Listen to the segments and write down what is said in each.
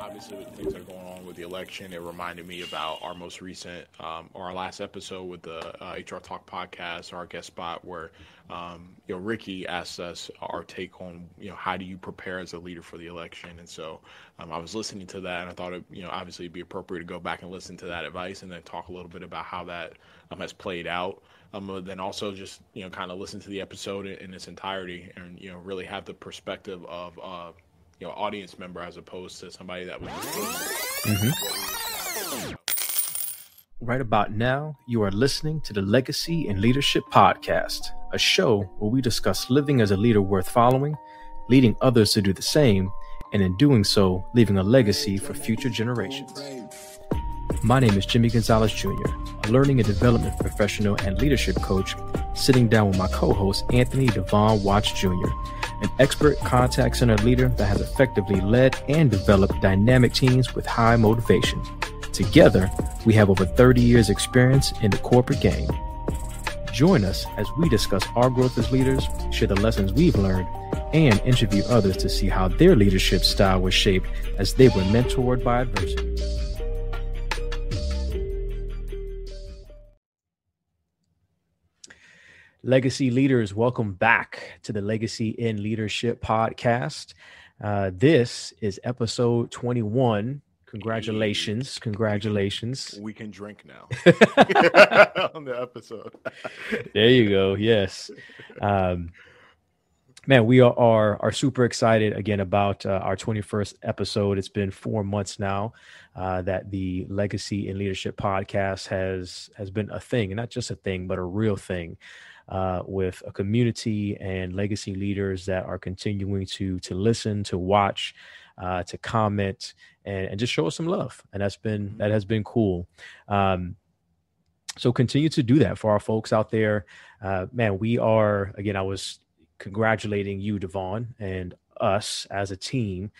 obviously with the things that are going on with the election, it reminded me about our most recent, or our last episode with the HR Talk podcast, our guest spot, where Ricky asked us our take on how do you prepare as a leader for the election, and so I was listening to that, and I thought it obviously it'd be appropriate to go back and listen to that advice, and then talk a little bit about how that has played out. Then also just kind of listen to the episode in its entirety, and really have the perspective of audience member as opposed to somebody that was just Right about now, you are listening to the Legacy and Leadership Podcast, a show where we discuss living as a leader worth following, leading others to do the same, and in doing so, leaving a legacy for future generations. My name is Jimmy Gonzalez Jr., a learning and development professional and leadership coach, sitting down with my co-host, Anthony Devon Watts Jr., an expert contact center leader that has effectively led and developed dynamic teams with high motivation. Together, we have over 30 years experience in the corporate game. Join us as we discuss our growth as leaders, share the lessons we've learned, and interview others to see how their leadership style was shaped as they were mentored by adversity. Legacy leaders, welcome back to the Legacy in Leadership podcast. This is episode 21. Congratulations. We can drink now on the episode. There you go. Yes. Man, we are super excited again about our 21st episode. It's been 4 months now that the Legacy in Leadership podcast has been a thing, and not just a thing, but a real thing. With a community and legacy leaders that are continuing to listen, to watch, to comment, and just show us some love. And that has been cool. So continue to do that for our folks out there. Man, we are, again, I was congratulating you, Devon, and us as a team.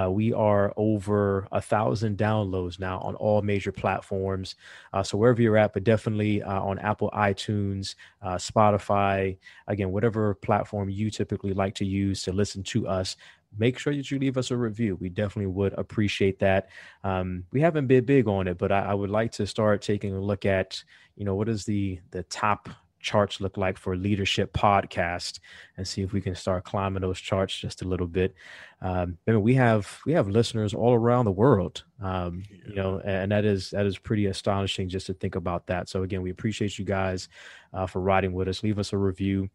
We are over 1,000 downloads now on all major platforms. So wherever you're at, but definitely on Apple, iTunes, Spotify, again, whatever platform you typically like to use to listen to us, make sure that you leave us a review. We definitely would appreciate that. We haven't been big on it, but I would like to start taking a look at, what is the top charts look like for leadership podcast, and see if we can start climbing those charts just a little bit. We have listeners all around the world, and that is pretty astonishing just to think about that. So again, we appreciate you guys for riding with us. Leave us a review.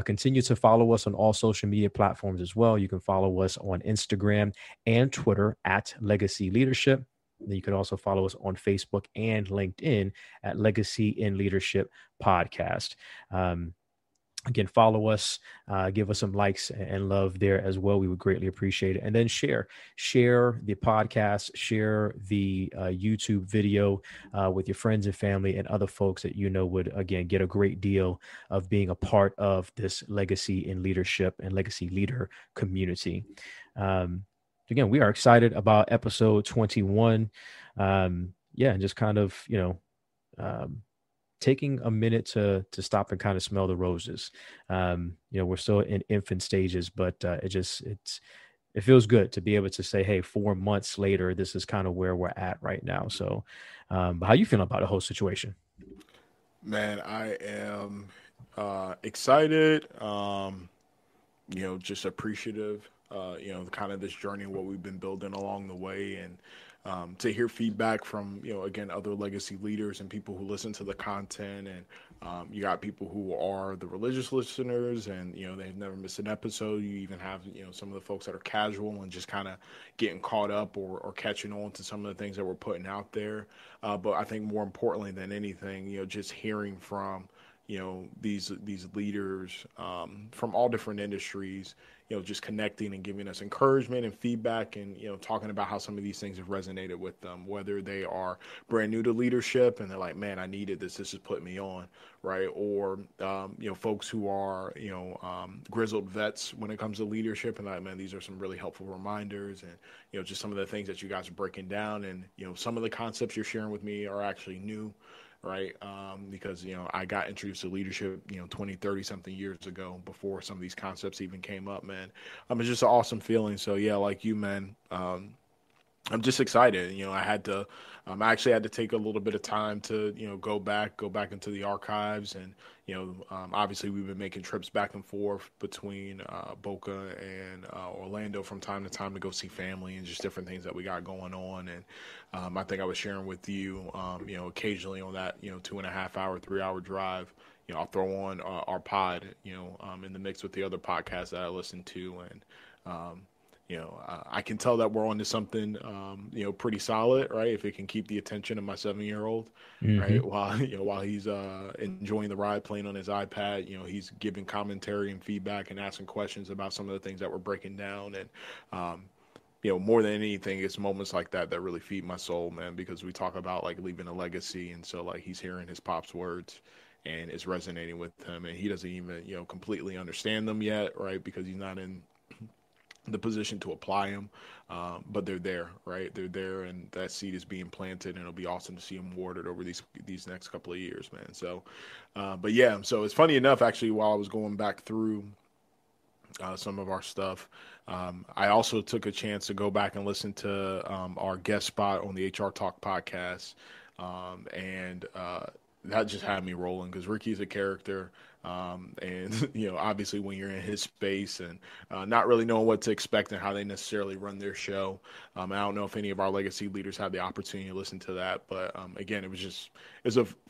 Continue to follow us on all social media platforms as well. You can follow us on Instagram and Twitter at Legacy Leadership. Then you can also follow us on Facebook and LinkedIn at Legacy in Leadership Podcast. Again, follow us, give us some likes and love there as well. We would greatly appreciate it. And then share the podcast, share the YouTube video with your friends and family and other folks that would, again, get a great deal of being a part of this Legacy in Leadership and Legacy Leader community. Again, we are excited about episode 21. And just kind of, taking a minute to stop and kind of smell the roses. We're still in infant stages, but it feels good to be able to say, hey, 4 months later, this is kind of where we're at right now. So but how you feeling about the whole situation? Man, I am excited, just appreciative. Kind of this journey, what we've been building along the way, and to hear feedback from, again, other legacy leaders and people who listen to the content. And you got people who are the religious listeners and, they've never missed an episode. You even have, some of the folks that are casual and just kind of getting caught up or catching on to some of the things that we're putting out there. But I think more importantly than anything, just hearing from, these leaders from all different industries, just connecting and giving us encouragement and feedback and, talking about how some of these things have resonated with them, whether they are brand new to leadership and they're like, man, I needed this. This has put me on, right? Or, folks who are, grizzled vets when it comes to leadership and like, man, these are some really helpful reminders and, just some of the things that you guys are breaking down. And, some of the concepts you're sharing with me are actually new. Right. Because, I got introduced to leadership, 20, 30 something years ago before some of these concepts even came up, man. It's just an awesome feeling. So, yeah, like you, man, I'm just excited. I actually had to take a little bit of time to, go back into the archives, and obviously we've been making trips back and forth between Boca and Orlando from time to time to go see family and just different things that we got going on. And I think I was sharing with you, occasionally on that, 2.5 hour, 3 hour drive. I'll throw on our pod, in the mix with the other podcasts that I listen to, and I can tell that we're onto something, pretty solid, right? If it can keep the attention of my 7-year-old, right, Hmm. while while he's enjoying the ride, playing on his iPad, he's giving commentary and feedback and asking questions about some of the things that we're breaking down, and more than anything, it's moments like that that really feed my soul, man, because we talk about like leaving a legacy, and so like he's hearing his pop's words. And it's resonating with him, and he doesn't even, completely understand them yet, right? Because he's not in the position to apply them, but they're there, right? They're there, and that seed is being planted, and it'll be awesome to see them watered over these next couple of years, man. So, but yeah, so it's funny enough, actually, while I was going back through some of our stuff, I also took a chance to go back and listen to our guest spot on the HR Talk podcast, and that just had me rolling because Ricky's a character. And obviously, when you're in his space and not really knowing what to expect and how they necessarily run their show, I don't know if any of our legacy leaders had the opportunity to listen to that, but again,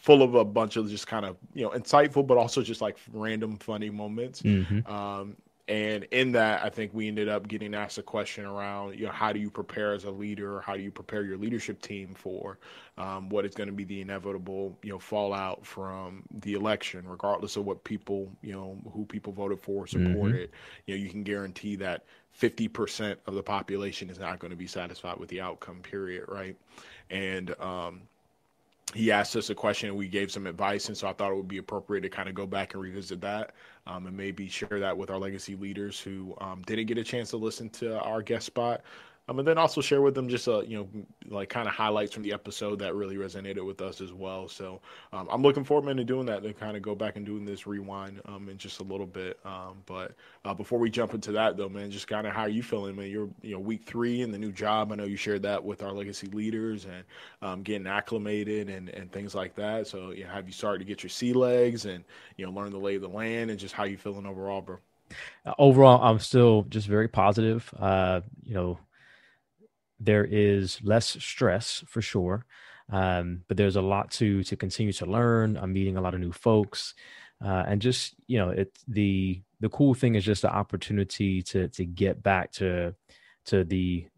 full of a bunch of just kind of insightful, but also just like random funny moments. Hmm. And in that, I think we ended up getting asked a question around, how do you prepare as a leader, or how do you prepare your leadership team for what is going to be the inevitable, fallout from the election, regardless of what people, who people voted for, Hmm. supported. You can guarantee that 50% of the population is not going to be satisfied with the outcome, period, right? And he asked us a question and we gave some advice, and so I thought it would be appropriate to kind of go back and revisit that, and maybe share that with our legacy leaders who didn't get a chance to listen to our guest spot, and then also share with them just like kind of highlights from the episode that really resonated with us as well. So I'm looking forward, man, to doing that, to kind of go back and doing this rewind in just a little bit. But before we jump into that, though, man, just kind of how are you feeling, man? You're week 3 in the new job. I know you shared that with our legacy leaders, and getting acclimated and things like that. So have you started to get your sea legs and learn the lay of the land, and just how you feeling overall, bro? Overall, I'm still just very positive. There is less stress for sure, but there's a lot to continue to learn. I'm meeting a lot of new folks, and just the cool thing is just the opportunity to get back to the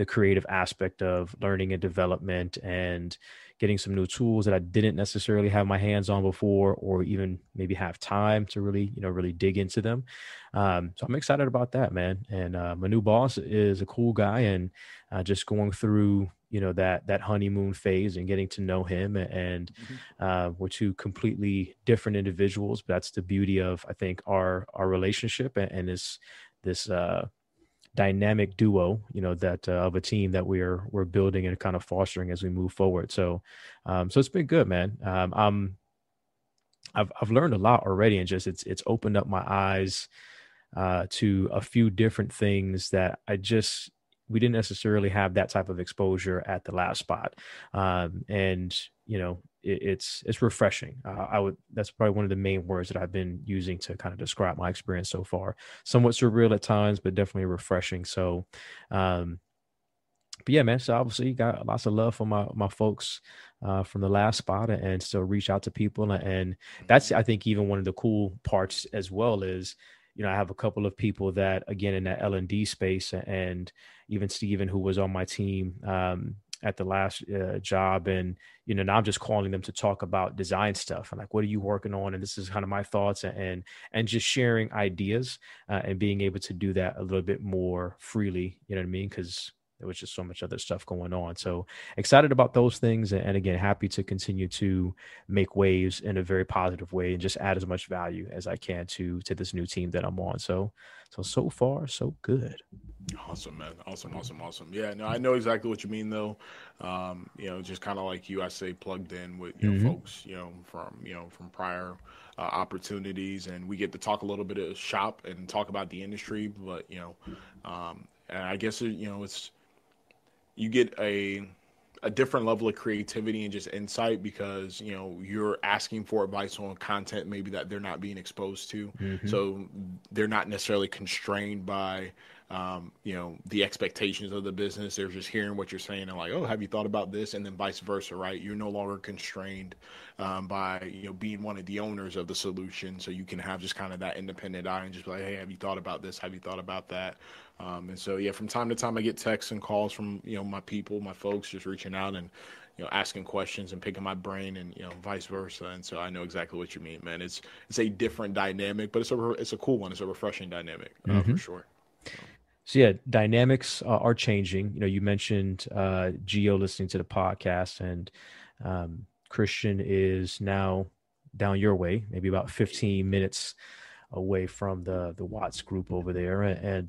creative aspect of learning and development and getting some new tools that I didn't necessarily have my hands on before, or even maybe have time to really really dig into them. So I'm excited about that, man. And my new boss is a cool guy, and just going through that honeymoon phase and getting to know him, and Mhm. we're two completely different individuals, but that's the beauty of, I think, our relationship, and this dynamic duo, that of a team that we're building and kind of fostering as we move forward. So it's been good, man. I've learned a lot already, and just it's opened up my eyes to a few different things that we didn't necessarily have that type of exposure at the last spot. And it's refreshing. I would That's probably one of the main words that I've been using to kind of describe my experience so far. Somewhat surreal at times, but definitely refreshing. So um but yeah, man. So obviously got lots of love for my folks from the last spot, and still reach out to people. And that's, I think, even one of the cool parts as well is, I have a couple of people that, again, in that L&D space, and even Steven, who was on my team at the last job. And, now I'm just calling them to talk about design stuff, and like, what are you working on? And this is kind of my thoughts, and just sharing ideas, and being able to do that a little bit more freely, you know what I mean? Because there was just so much other stuff going on. So excited about those things. And again, happy to continue to make waves in a very positive way, and just add as much value as I can to this new team that I'm on. So far, so good. Awesome, man. Awesome, awesome, awesome. Yeah, no, I know exactly what you mean, though. Just kind of like you, I say, plugged in with Hmm. folks, from prior opportunities, and we get to talk a little bit of shop and talk about the industry. But and I guess it's you get a different level of creativity and just insight because you're asking for advice on content maybe that they're not being exposed to, Mm-hmm. so they're not necessarily constrained by the expectations of the business. They're just hearing what you're saying and like, oh, have you thought about this? And then vice versa, right? You're no longer constrained by being one of the owners of the solution, so you can have just kind of that independent eye and just be like, hey, have you thought about this? Have you thought about that? And so, yeah, from time to time, I get texts and calls from my people, my folks, just reaching out and asking questions and picking my brain, and vice versa. And so I know exactly what you mean, man. It's a different dynamic, but it's a cool one. It's a refreshing dynamic, Mm-hmm. for sure. So yeah, dynamics are changing. You mentioned Geo listening to the podcast, and Christian is now down your way, maybe about 15 minutes away from the Watts group over there. And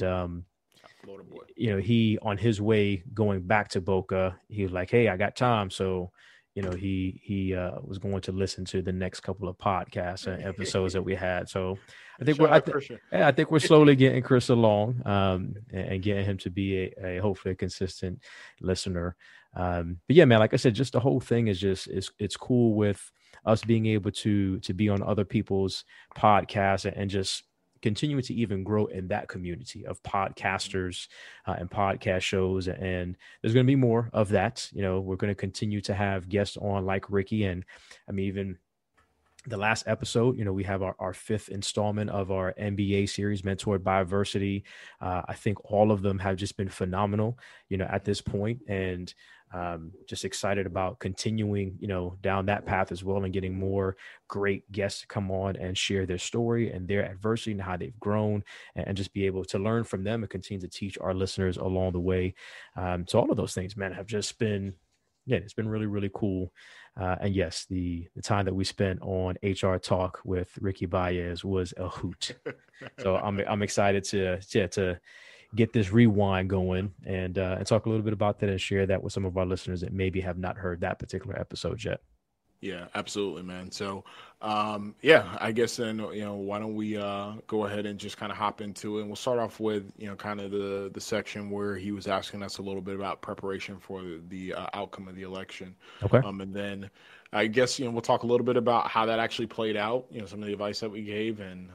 Florida boy. he on his way going back to Boca, he was like, "Hey, I got time." So he was going to listen to the next couple of podcasts and episodes that we had. So I think Shout out Christian. I think we're slowly getting Chris along, and getting him to be a hopefully a consistent listener. But yeah, man, like I said, just the whole thing is just it's cool with us being able to be on other people's podcasts and just continuing to even grow in that community of podcasters and podcast shows. And there's going to be more of that. We're going to continue to have guests on like Ricky. And I mean, even the last episode, we have our fifth installment of our MBA series, Mentored by Adversity. I think all of them have just been phenomenal, at this point. And just excited about continuing, down that path as well, and getting more great guests to come on and share their story and their adversity and how they've grown, and just be able to learn from them and continue to teach our listeners along the way. So all of those things, man, have just been, it's been really, really cool. And yes, the time that we spent on HR Talk with Ricky Baez was a hoot. So I'm excited to get this rewind going and talk a little bit about that and share that with some of our listeners that maybe have not heard that particular episode yet. Yeah, absolutely, man. So, yeah, I guess then, why don't we go ahead and just kind of hop into it. And we'll start off with, kind of the section where he was asking us a little bit about preparation for the outcome of the election. Okay. And then I guess, we'll talk a little bit about how that actually played out, some of the advice that we gave, and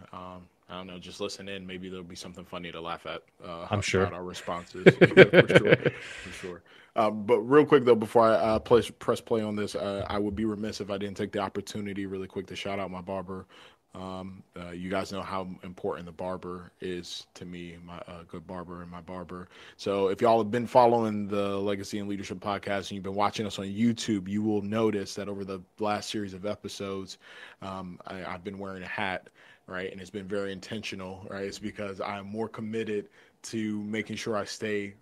I don't know, just listen in. Maybe there'll be something funny to laugh at. I'm sure. About our responses. Yeah, for sure. But real quick, though, before I press play on this, I would be remiss if I didn't take the opportunity really quick to shout out my barber. You guys know how important the barber is to me, my good barber and my barber. So if y'all have been following the Legacy and Leadership podcast and you've been watching us on YouTube, you will notice that over the last series of episodes, I've been wearing a hat. Right. And it's been very intentional. Right. It's because I'm more committed to making sure I stay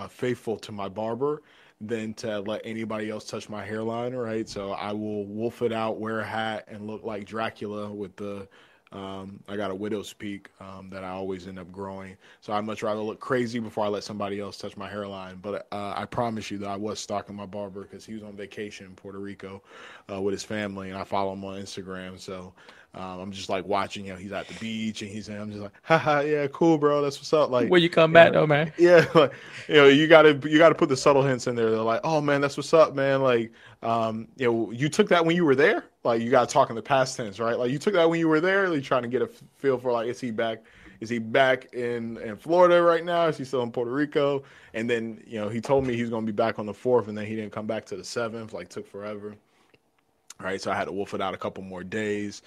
faithful to my barber than to let anybody else touch my hairline. Right. So I will wolf it out, wear a hat, and look like Dracula with the I got a widow's peak that I always end up growing. So I'd much rather look crazy before I let somebody else touch my hairline. But I promise you that I was stalking my barber because he was on vacation in Puerto Rico with his family, and I follow him on Instagram. So I'm just like watching, he's at the beach, and I'm just like, haha, yeah, cool, bro. That's what's up. Like, when you come back though, man. Yeah, like, you gotta put the subtle hints in there. They're like, oh man, that's what's up, man. Like, you took that when you were there. Like, you gotta talk in the past tense, right? Like, you took that when you were there. Like, trying to get a feel for like, is he back? Is he back in Florida right now? Is he still in Puerto Rico? And then he told me he was gonna be back on the 4th, and then he didn't come back to the 7th. Like, took forever. Right, so I had to wolf it out a couple more days.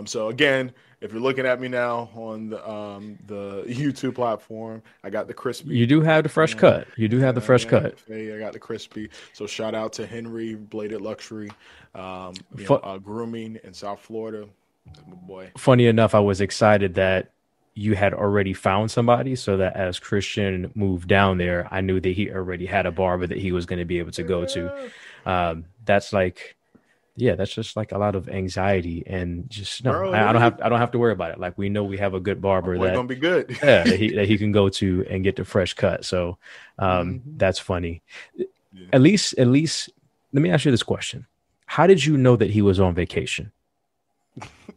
So again, if you're looking at me now on the YouTube platform, I got the crispy. You do have the fresh cut. You do have the fresh cut. I got the crispy. So shout out to Henry Bladed Luxury, grooming in South Florida. That's my boy. Funny enough, I was excited that you had already found somebody, so that as Christian moved down there, I knew that he already had a barber that he was going to be able to go to. That's like. Yeah, that's just like a lot of anxiety, and just no, I don't have to worry about it. Like, we know we have a good barber that's gonna be good. Yeah, that he can go to and get the fresh cut. So that's funny. Yeah. At least let me ask you this question. How did you know that he was on vacation?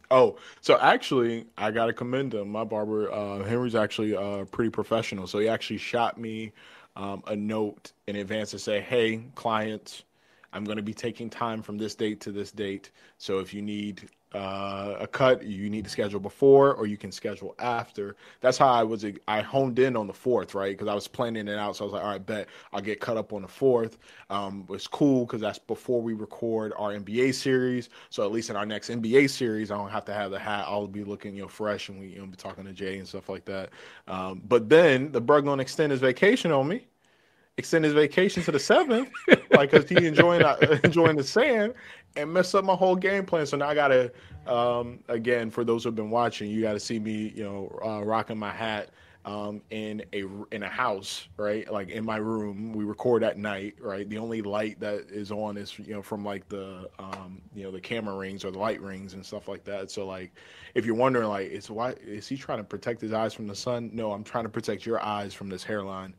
Oh, so actually, I got to commend him. My barber, Henry's actually pretty professional. So he actually shot me a note in advance to say, hey, clients, I'm going to be taking time from this date to this date. So if you need a cut, you need to schedule before or you can schedule after. That's how I honed in on the 4th, right? Because I was planning it out. So I was like, all right, bet I'll get cut up on the 4th. It's cool because that's before we record our NBA series. So at least in our next NBA series, I don't have to have the hat. I'll be looking, fresh, and we, be talking to Jay and stuff like that. But then the bro gonna extend his vacation on me. Extend his vacation to the 7th, like, because he enjoying the sand, and mess up my whole game plan. So now I gotta, again, for those who've been watching, you got to see me, rocking my hat in a house, right? Like in my room. We record at night, right? The only light that is on is from like the the camera rings or the light rings and stuff like that. So like, if you're wondering, like, why is he trying to protect his eyes from the sun? No, I'm trying to protect your eyes from this hairline.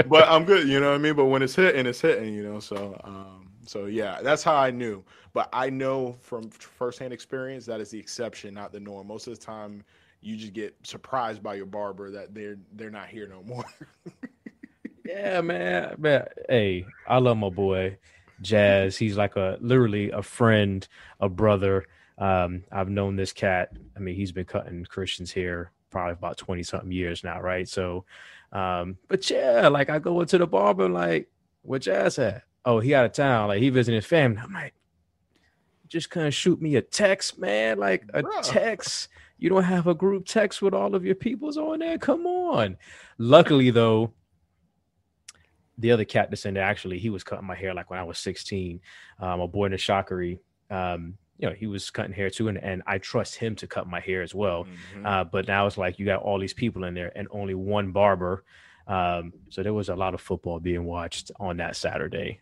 But I'm good, you know what I mean? But when it's hitting, it's hitting, So yeah, that's how I knew. But I know from firsthand experience that is the exception, not the norm. Most of the time, you just get surprised by your barber that they're not here no more. Yeah, man. Hey, I love my boy Jazz. He's like literally a friend, a brother. I've known this cat. I mean, he's been cutting Christian's hair probably about 20 something years now, right? So, but yeah, like I go into the barber, like, where Jazz at? Oh, he out of town. Like he visiting his family. I'm like, just kind of shoot me a text, man. Like a text. You don't have a group text with all of your peoples on there? Come on. Luckily, though, the other cat that's in there, actually, he was cutting my hair like when I was 16. My boy Nishakari, he was cutting hair too, and I trust him to cut my hair as well. Mm-hmm. But now it's like you got all these people in there and only one barber. So there was a lot of football being watched on that Saturday.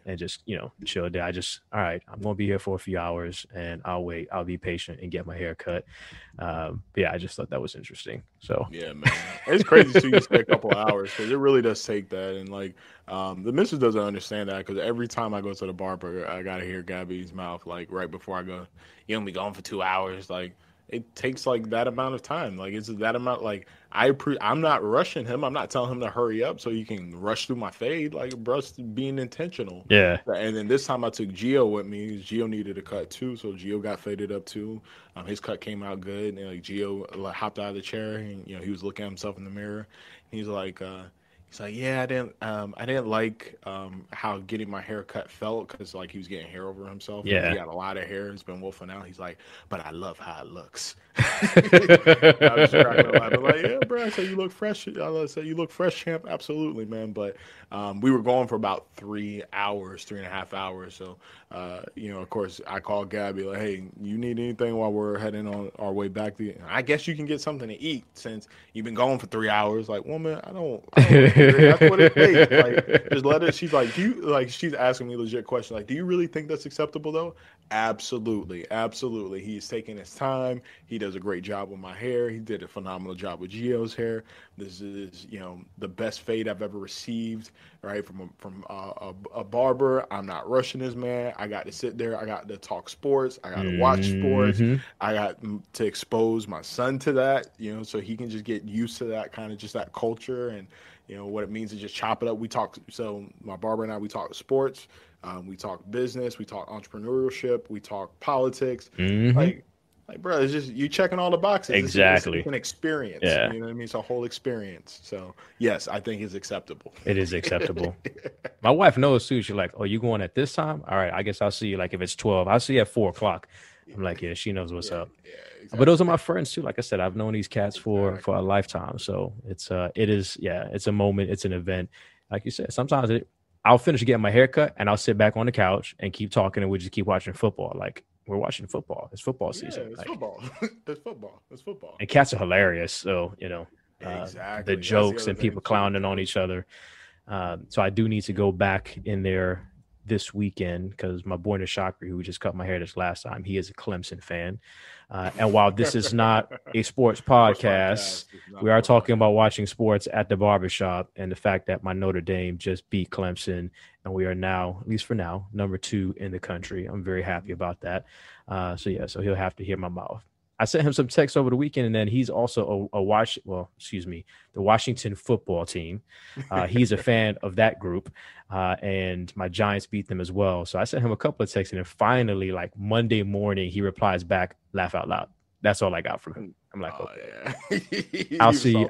And just, chill there. All right, I'm going to be here for a few hours and I'll wait. I'll be patient and get my hair cut. But yeah, I just thought that was interesting. So yeah, man, it's crazy to you stay a couple of hours because it really does take that. And like, the missus doesn't understand that because every time I go to the barber, I got to hear Gabby's mouth, like right before I go, you only gone for 2 hours. Like, it takes like that amount of time. Like it's that amount. Like I'm not rushing him. I'm not telling him to hurry up so he can rush through my fade. Like bro's being intentional. Yeah. And then this time I took Gio with me. Gio needed a cut too, so Gio got faded up too. His cut came out good. And like Gio hopped out of the chair and he was looking at himself in the mirror. He's like, yeah, I didn't like how getting my hair cut felt because like he was getting hair over himself. Yeah, he got a lot of hair. It's been wolfing out. He's like, but I love how it looks. I was just cracking up. I'm like, yeah, bro. I said you look fresh. I said you look fresh, champ. Absolutely, man. But we were going for about 3.5 hours. So of course, I called Gabby like, hey, you need anything while we're heading on our way back? I guess you can get something to eat since you've been going for 3 hours. Like, woman, I don't that's what it takes. Like, just let it. She's like, she's asking me legit questions. Like, do you really think that's acceptable though? Absolutely. He's taking his time. He does a great job with my hair. He did a phenomenal job with Gio's hair. This is, the best fade I've ever received, right? From a barber. I'm not rushing this man. I got to sit there. I got to talk sports. I got to watch sports. I got to expose my son to that, so he can just get used to that kind of just that culture and, what it means to just chop it up. So my barber and I, we talk sports. We talk business. We talk entrepreneurship. We talk politics. Like, bro, it's just you checking all the boxes. Exactly. It's an experience. Yeah. You know what I mean? It's a whole experience. So, yes, I think it's acceptable. It is acceptable. My wife knows, too. She's like, oh, you going at this time? All right, I guess I'll see you, like, if it's 12. I'll see you at 4 o'clock. I'm like, yeah, she knows what's up. Yeah, exactly. But those are my friends, too. Like I said, I've known these cats for a lifetime. So, it's a moment. It's an event. Like you said, sometimes I'll finish getting my hair cut, and I'll sit back on the couch and keep talking, and we just keep watching football. Like, we're watching football. It's football season. It's football. It's football. And cats are hilarious. So, the jokes and people clowning on each other. So I do need to go back in there this weekend because my boy Nishakri, who just cut my hair this last time, he is a Clemson fan. And while this is not a sports podcast, we are talking about watching sports at the barbershop and the fact that my Notre Dame just beat Clemson. And we are now, at least for now, number 2 in the country. I'm very happy about that. So he'll have to hear my mouth. I sent him some text over the weekend, and then he's also the Washington football team. He's a fan of that group, and my Giants beat them as well. So I sent him a couple of texts, and then finally, like Monday morning, he replies back, "Laugh out loud." That's all I got from him. I'm like, okay, yeah.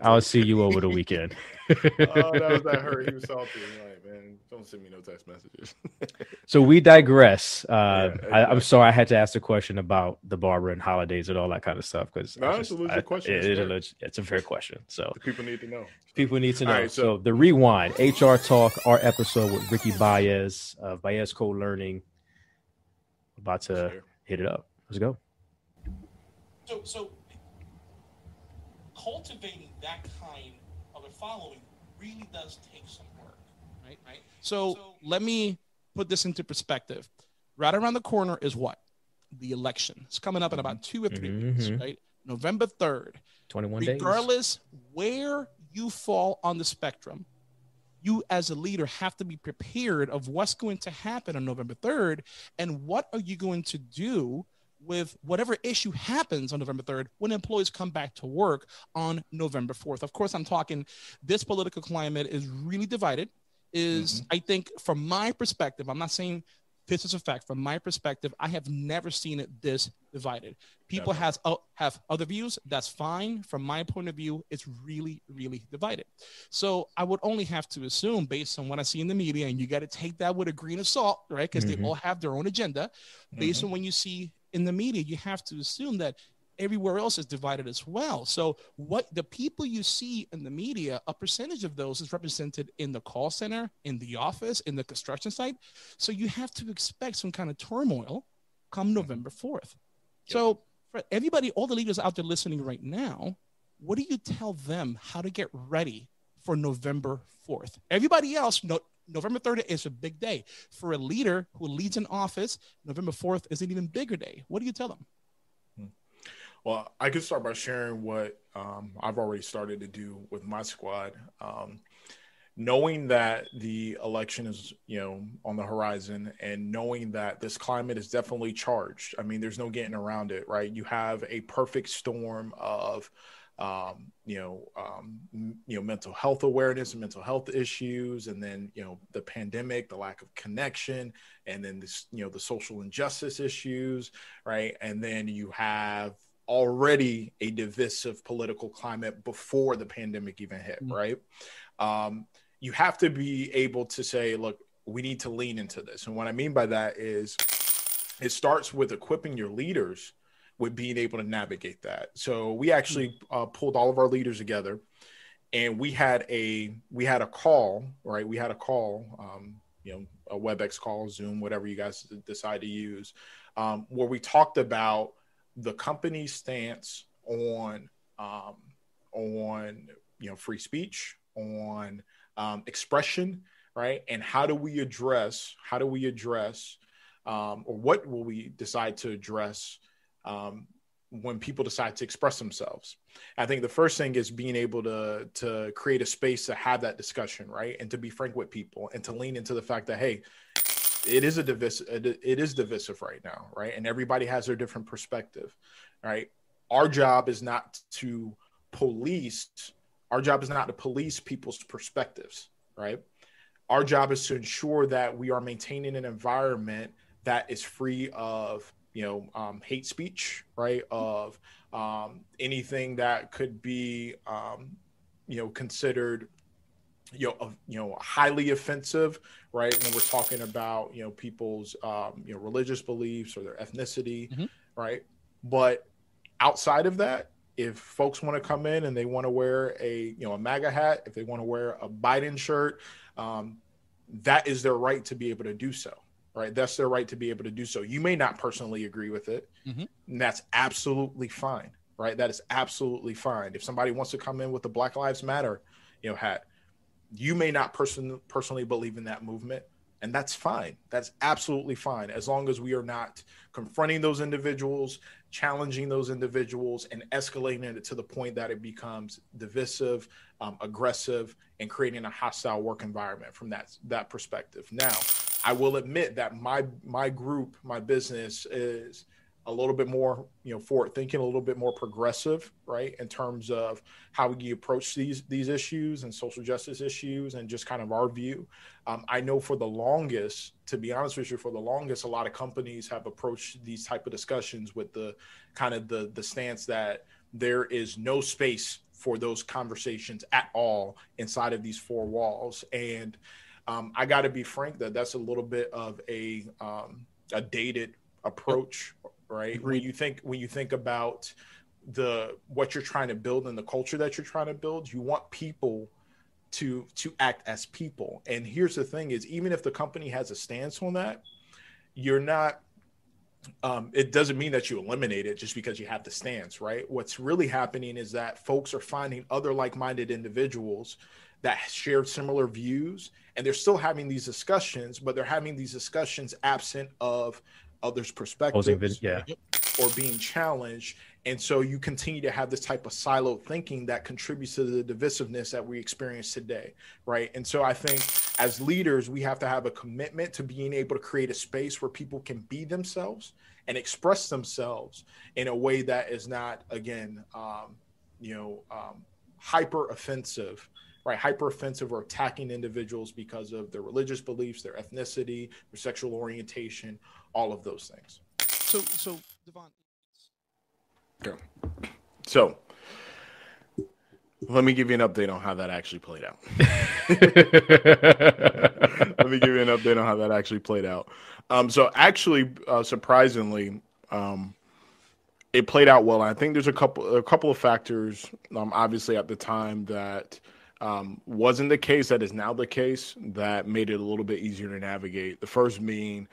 I'll see you over the weekend. that hurt. He was salty. I'm like, man, don't send me no text messages. So we digress. Exactly. I'm sorry I had to ask the question about the barber and holidays and all that kind of stuff, because it's a legit question. It's a fair question. So the people need to know. People need to know. Right, so the Rewind, HR Talk, our episode with Ricky Baez of Baez Co-Learning. About to hit it up. Let's go. So cultivating that kind of a following really does take some work, right? So let me put this into perspective. Right around the corner is what? The election. It's coming up in about 2 or 3 weeks, right? November 3rd. 21 days. Regardless where you fall on the spectrum, you as a leader have to be prepared of what's going to happen on November 3rd and what are you going to do with whatever issue happens on November 3rd when employees come back to work on November 4th. Of course, I'm talking this political climate is really divided. I think from my perspective, I'm not saying this is a fact. From my perspective, I have never seen it this divided. People have other views. That's fine. From my point of view, it's really, really divided. So I would only have to assume based on what I see in the media, and you got to take that with a grain of salt, right? Because they all have their own agenda. Based on when you see in the media, you have to assume that everywhere else is divided as well. So what the people you see in the media, a percentage of those is represented in the call center, in the office, in the construction site. So you have to expect some kind of turmoil come November 4th. So for everybody, all the leaders out there listening right now, what do you tell them how to get ready for November 4th? Everybody else, November 3rd is a big day. For a leader who leads an office, November 4th is an even bigger day. What do you tell them? Well, I could start by sharing what I've already started to do with my squad. Knowing that the election is, on the horizon, and knowing that this climate is definitely charged. I mean, there's no getting around it, right? You have a perfect storm of, mental health awareness and mental health issues, and then, the pandemic, the lack of connection, and then this, the social injustice issues, right? And then you have already a divisive political climate before the pandemic even hit, right? You have to be able to say, look, we need to lean into this. And what I mean by that is it starts with equipping your leaders with being able to navigate that. So we actually pulled all of our leaders together, and we had a call, right? We had a call, a WebEx call, Zoom, whatever you guys decide to use, where we talked about the company's stance on free speech, on expression, right? And how do we address, or what will we decide to address when people decide to express themselves? I think the first thing is being able to create a space to have that discussion, right? And to be frank with people and to lean into the fact that, hey, it is divisive right now, right? And everybody has their different perspective, right? Our job is not to police people's perspectives, right? Our job is to ensure that we are maintaining an environment that is free of, hate speech, right? Of anything that could be, considered highly offensive, right? When we're talking about, people's, religious beliefs or their ethnicity, right? But outside of that, if folks want to come in and they want to wear a MAGA hat, if they want to wear a Biden shirt, that is their right to be able to do so, right? That's their right to be able to do so. You may not personally agree with it, and that's absolutely fine, right? That is absolutely fine. If somebody wants to come in with the Black Lives Matter, hat, you may not personally believe in that movement, and that's fine. That's absolutely fine, as long as we are not confronting those individuals, challenging those individuals, and escalating it to the point that it becomes divisive, aggressive, and creating a hostile work environment from that perspective. Now, I will admit that my group, my business is a little bit more, forward thinking, a little bit more progressive, right, in terms of how we approach these issues and social justice issues and just kind of our view. I know for the longest, to be honest with you, a lot of companies have approached these type of discussions with the kind of the stance that there is no space for those conversations at all inside of these four walls. And I got to be frank that that's a little bit of a dated approach, right? When you think about what you're trying to build and the culture that you're trying to build, you want people to act as people. And here's the thing: is even if the company has a stance on that, you're not. It doesn't mean that you eliminate it just because you have the stance, right? What's really happening is that folks are finding other like-minded individuals that share similar views, and they're still having these discussions, but they're having these discussions absent of others' perspectives or being challenged. And so you continue to have this type of siloed thinking that contributes to the divisiveness that we experience today, right? And so I think as leaders, we have to have a commitment to being able to create a space where people can be themselves and express themselves in a way that is not, again, hyper offensive, right? Hyper offensive or attacking individuals because of their religious beliefs, their ethnicity, their sexual orientation, all of those things. So Devon. Okay. So let me give you an update on how that actually played out. So actually, surprisingly, it played out well. I think there's a couple of factors, obviously at the time that wasn't the case, that is now the case, that made it a little bit easier to navigate. The first being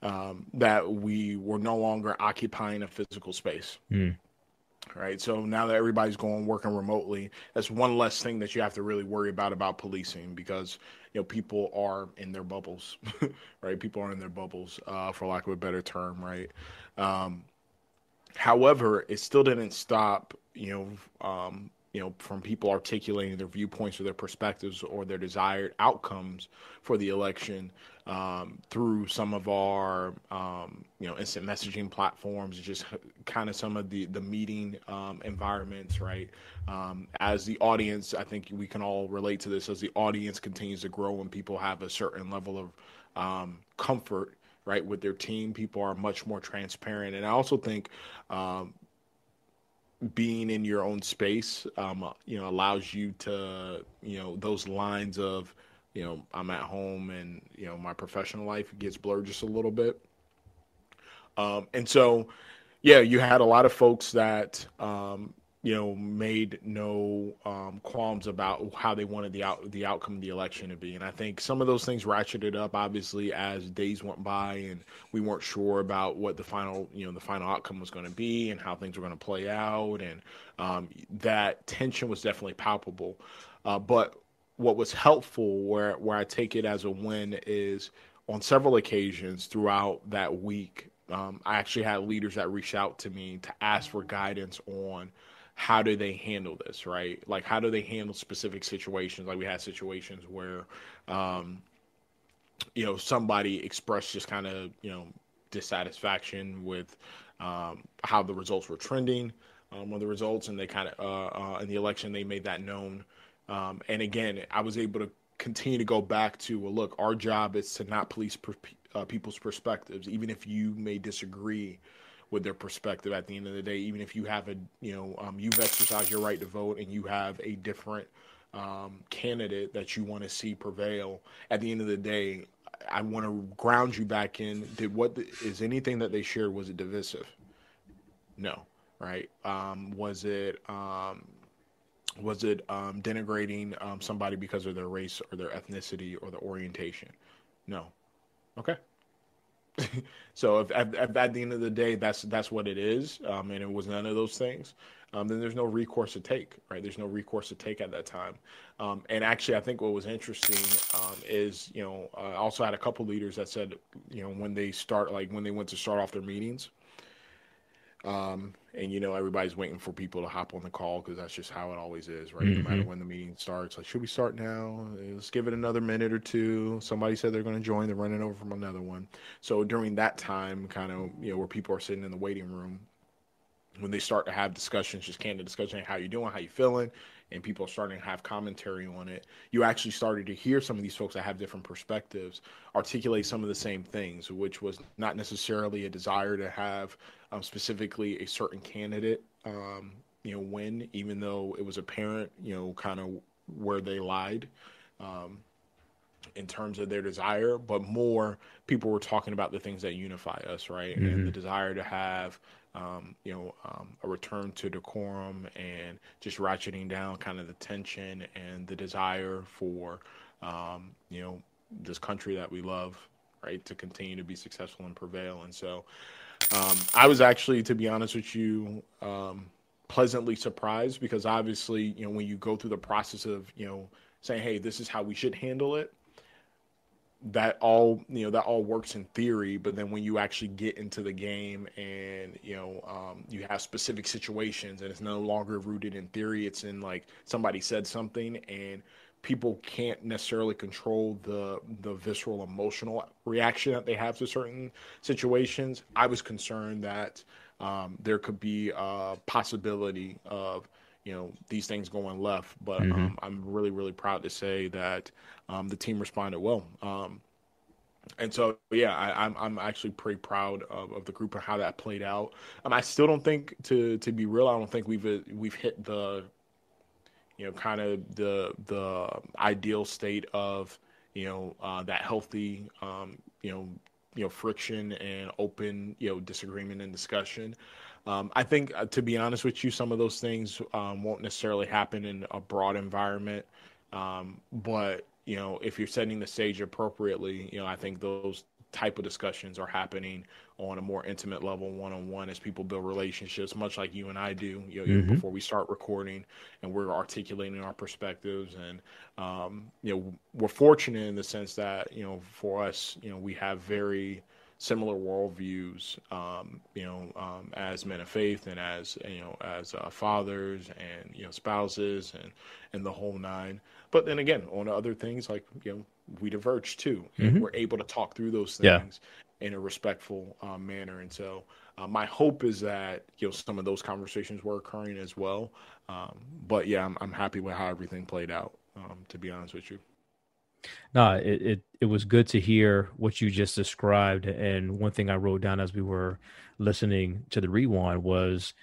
that we were no longer occupying a physical space. Right. So now that everybody's working remotely, that's one less thing that you have to really worry about policing, because, people are in their bubbles, right? People are in their bubbles, for lack of a better term. Right. However, it still didn't stop, from people articulating their viewpoints or their perspectives or their desired outcomes for the election through some of our, instant messaging platforms, just kind of some of the meeting environments, right? As the audience, I think we can all relate to this, as the audience continues to grow and people have a certain level of comfort, right, with their team, people are much more transparent. And I also think being in your own space, allows you to, those lines of, I'm at home and, my professional life gets blurred just a little bit. And so, yeah, you had a lot of folks that, made no qualms about how they wanted the outcome of the election to be. And I think some of those things ratcheted up, obviously, as days went by and we weren't sure about what the final outcome was going to be and how things were going to play out. And that tension was definitely palpable. But what was helpful, where I take it as a win, is on several occasions throughout that week, I actually had leaders that reached out to me to ask for guidance on how do they handle this, right? Like, how do they handle specific situations? Like, we had situations where, somebody expressed just kind of, dissatisfaction with how the results were trending on the results, and they kind of, in the election, they made that known. And again, I was able to continue to go back to, well, look, our job is to not police people's perspectives, even if you may disagree with their perspective. At the end of the day, even if you have you've exercised your right to vote and you have a different candidate that you want to see prevail, at the end of the day, I want to ground you back in, is anything that they shared, was it divisive? No. Right. Was it denigrating somebody because of their race or their ethnicity or their orientation? No. Okay. So if at the end of the day, that's what it is, and it was none of those things, then there's no recourse to take, right? There's no recourse to take at that time. And actually, I think what was interesting is, I also had a couple leaders that said, when they went to start off their meetings, And everybody's waiting for people to hop on the call because that's just how it always is, right? No matter Mm-hmm. when the meeting starts, like, should we start now? Let's give it another minute or two. Somebody said they're going to join. They're running over from another one. So during that time, kind of, where people are sitting in the waiting room, when they start to have discussions, just candid discussion, how you doing, how you feeling, and people are starting to have commentary on it, you actually started to hear some of these folks that have different perspectives articulate some of the same things, which was not necessarily a desire to have specifically a certain candidate, win, even though it was apparent, kind of where they lied. Um, in terms of their desire, but more people were talking about the things that unify us, right? And the Mm-hmm. desire to have, a return to decorum and just ratcheting down kind of the tension and the desire for, this country that we love, right, to continue to be successful and prevail. And so I was actually, to be honest with you, pleasantly surprised because obviously, when you go through the process of, saying, hey, this is how we should handle it, that all works in theory, but then when you actually get into the game and you have specific situations and it's no longer rooted in theory, it's in like somebody said something and people can't necessarily control the visceral emotional reaction that they have to certain situations. I was concerned that there could be a possibility of these things going left, but Mm-hmm. I'm really, really proud to say that the team responded well. And so, yeah, I'm actually pretty proud of the group and how that played out. I still don't think, to be real, I don't think we've hit the kind of the ideal state of that healthy friction and open disagreement and discussion. I think, to be honest with you, some of those things won't necessarily happen in a broad environment. But if you're setting the stage appropriately, I think those type of discussions are happening on a more intimate level, one-on-one, as people build relationships, much like you and I do, even Mm-hmm. before we start recording, and we're articulating our perspectives. And we're fortunate in the sense that for us, we have very similar worldviews, as men of faith and as fathers and spouses and the whole nine. But then again, on other things, like we diverge too, and Mm-hmm. we're able to talk through those Yeah. things in a respectful manner. And so, my hope is that some of those conversations were occurring as well. But yeah, I'm happy with how everything played out. To be honest with you. No, it was good to hear what you just described. And one thing I wrote down as we were listening to the rewind was,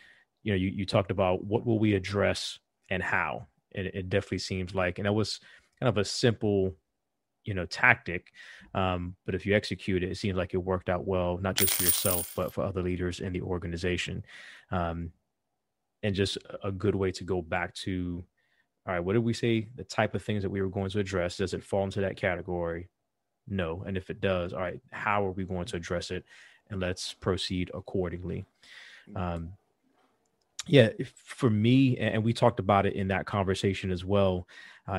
you talked about what will we address and how. And it definitely seems like, and that was kind of a simple, tactic. But if you execute it, it seems like it worked out well, not just for yourself, but for other leaders in the organization. Um, and just a good way to go back to, all right, what did we say? The type of things that we were going to address, does it fall into that category? No. And if it does, all right, how are we going to address it? And let's proceed accordingly. Um, yeah, for me, and we talked about it in that conversation as well,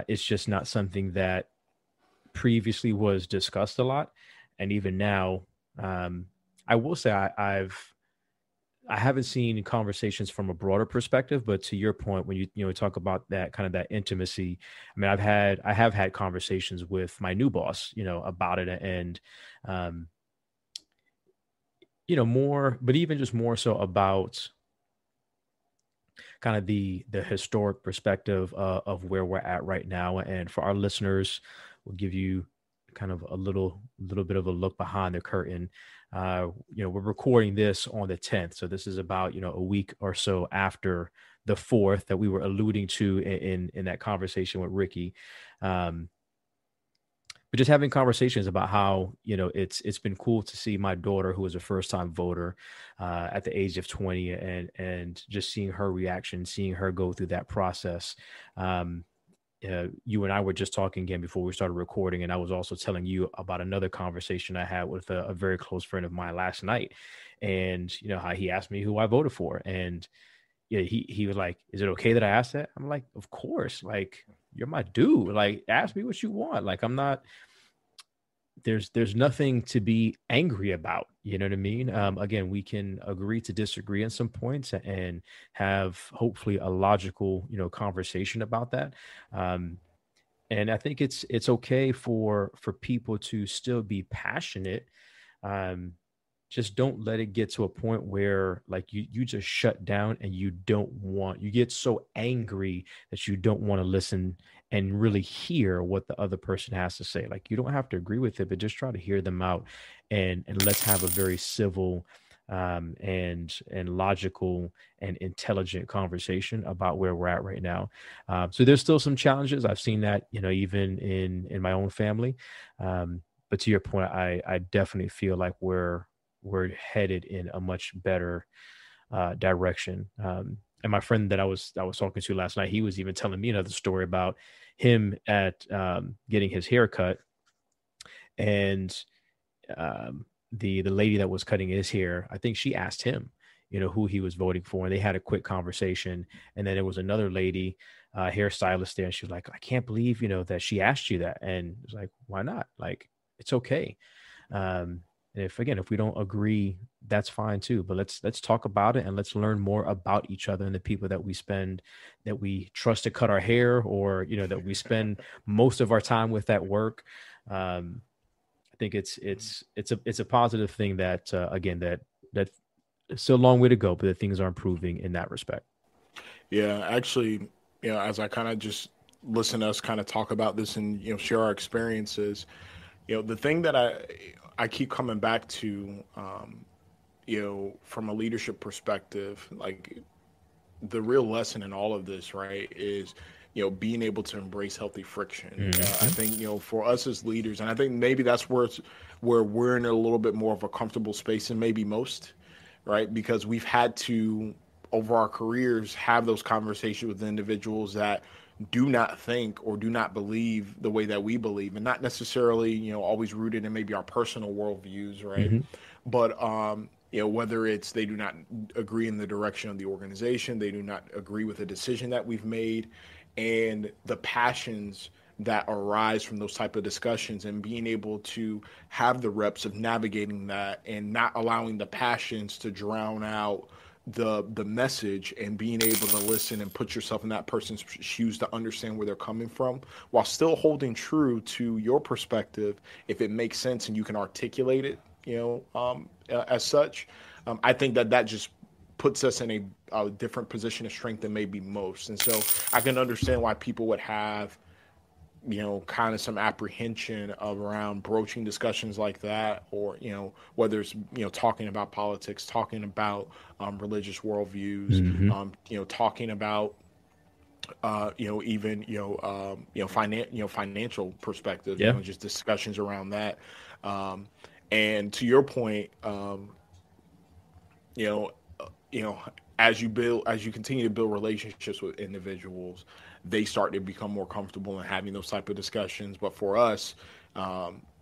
it's just not something that previously was discussed a lot. And even now, um, I will say I haven't seen conversations from a broader perspective, but to your point, when you talk about that kind of that intimacy, I mean, I have had conversations with my new boss, about it, and um, more, but even just more so about kind of the historic perspective of where we're at right now. And for our listeners, we'll give you kind of a little bit of a look behind the curtain. We're recording this on the 10th, so this is about a week or so after the 4th that we were alluding to in that conversation with Ricky. But just having conversations about how it's been cool to see my daughter, who was a first time voter at the age of 20, and just seeing her reaction, seeing her go through that process. You and I were just talking again before we started recording, and I was also telling you about another conversation I had with a very close friend of mine last night, and how he asked me who I voted for, and yeah, he was like, "Is it okay that I asked that?" I'm like, "Of course, like you're my dude. Like, ask me what you want. Like, I'm not." there's nothing to be angry about. You know what I mean? Again, we can agree to disagree on some points and have hopefully a logical, conversation about that. Um, and I think it's okay for people to still be passionate. Um, just don't let it get to a point where like you just shut down and you get so angry that you don't want to listen and really hear what the other person has to say. Like, you don't have to agree with it, but just try to hear them out, and let's have a very civil and logical and intelligent conversation about where we're at right now. So there's still some challenges. I've seen that, even in my own family. But to your point, I definitely feel like we're headed in a much better direction. And my friend that I was talking to last night, he was even telling me another story about him at getting his hair cut, and the lady that was cutting his hair, I think she asked him, who he was voting for, and they had a quick conversation. And then there was another lady, hairstylist there, and she was like, "I can't believe that she asked you that." And it was like, "Why not? Like, it's okay." And if we don't agree, that's fine too. But let's talk about it, and let's learn more about each other and the people that we trust to cut our hair, or that we spend most of our time with at work. I think it's a positive thing that again that it's still a long way to go, but that things are improving in that respect. Yeah, actually, as I kind of just listen to us kind of talk about this and share our experiences, the thing that I keep coming back to, from a leadership perspective, like the real lesson in all of this, right, is being able to embrace healthy friction. I think for us as leaders, and I think maybe that's where we're in a little bit more of a comfortable space than maybe most, right? Because we've had to over our careers have those conversations with individuals that do not think or do not believe the way that we believe, and not necessarily always rooted in maybe our personal worldviews, right? Mm-hmm. But whether it's they do not agree in the direction of the organization, they do not agree with the decision that we've made, and the passions that arise from those type of discussions, and being able to have the reps of navigating that and not allowing the passions to drown out the message, and being able to listen and put yourself in that person's shoes to understand where they're coming from, while still holding true to your perspective if it makes sense and you can articulate it as such. I think that just puts us in a different position of strength than maybe most. And so I can understand why people would have kind of some apprehension around broaching discussions like that, or whether it's talking about politics, talking about religious worldviews, Mm-hmm. talking about even financial perspectives, Yeah. just discussions around that. And to your point, you know, you know, as you continue to build relationships with individuals, they start to become more comfortable in having those type of discussions. But for us,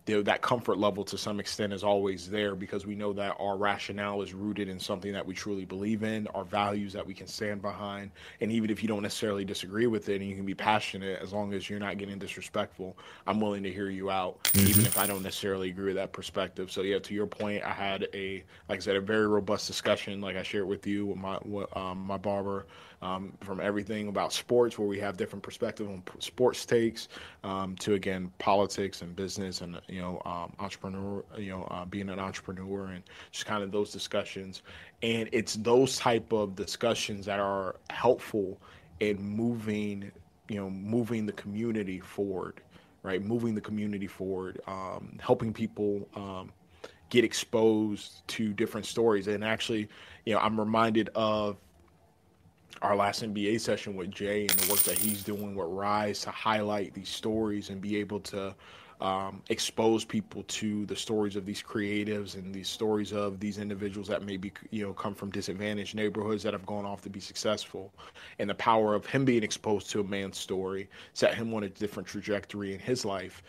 that comfort level to some extent is always there, because we know that our rationale is rooted in something that we truly believe in, our values that we can stand behind. And even if you don't necessarily disagree with it and you can be passionate, as long as you're not getting disrespectful, I'm willing to hear you out, even if I don't necessarily agree with that perspective. So yeah, to your point, I had like I said, a very robust discussion, like I shared with you, with my barber, from everything about sports, where we have different perspectives on sports takes, to again politics and business and entrepreneur, being an entrepreneur, and just kind of those discussions. And it's those type of discussions that are helpful in moving the community forward, right? Moving the community forward, helping people get exposed to different stories. And actually, I'm reminded of our last NBA session with Jay and the work that he's doing with Rise to highlight these stories and be able to expose people to the stories of these creatives and these stories of these individuals that maybe come from disadvantaged neighborhoods that have gone off to be successful, and the power of him being exposed to a man's story set him on a different trajectory in his life.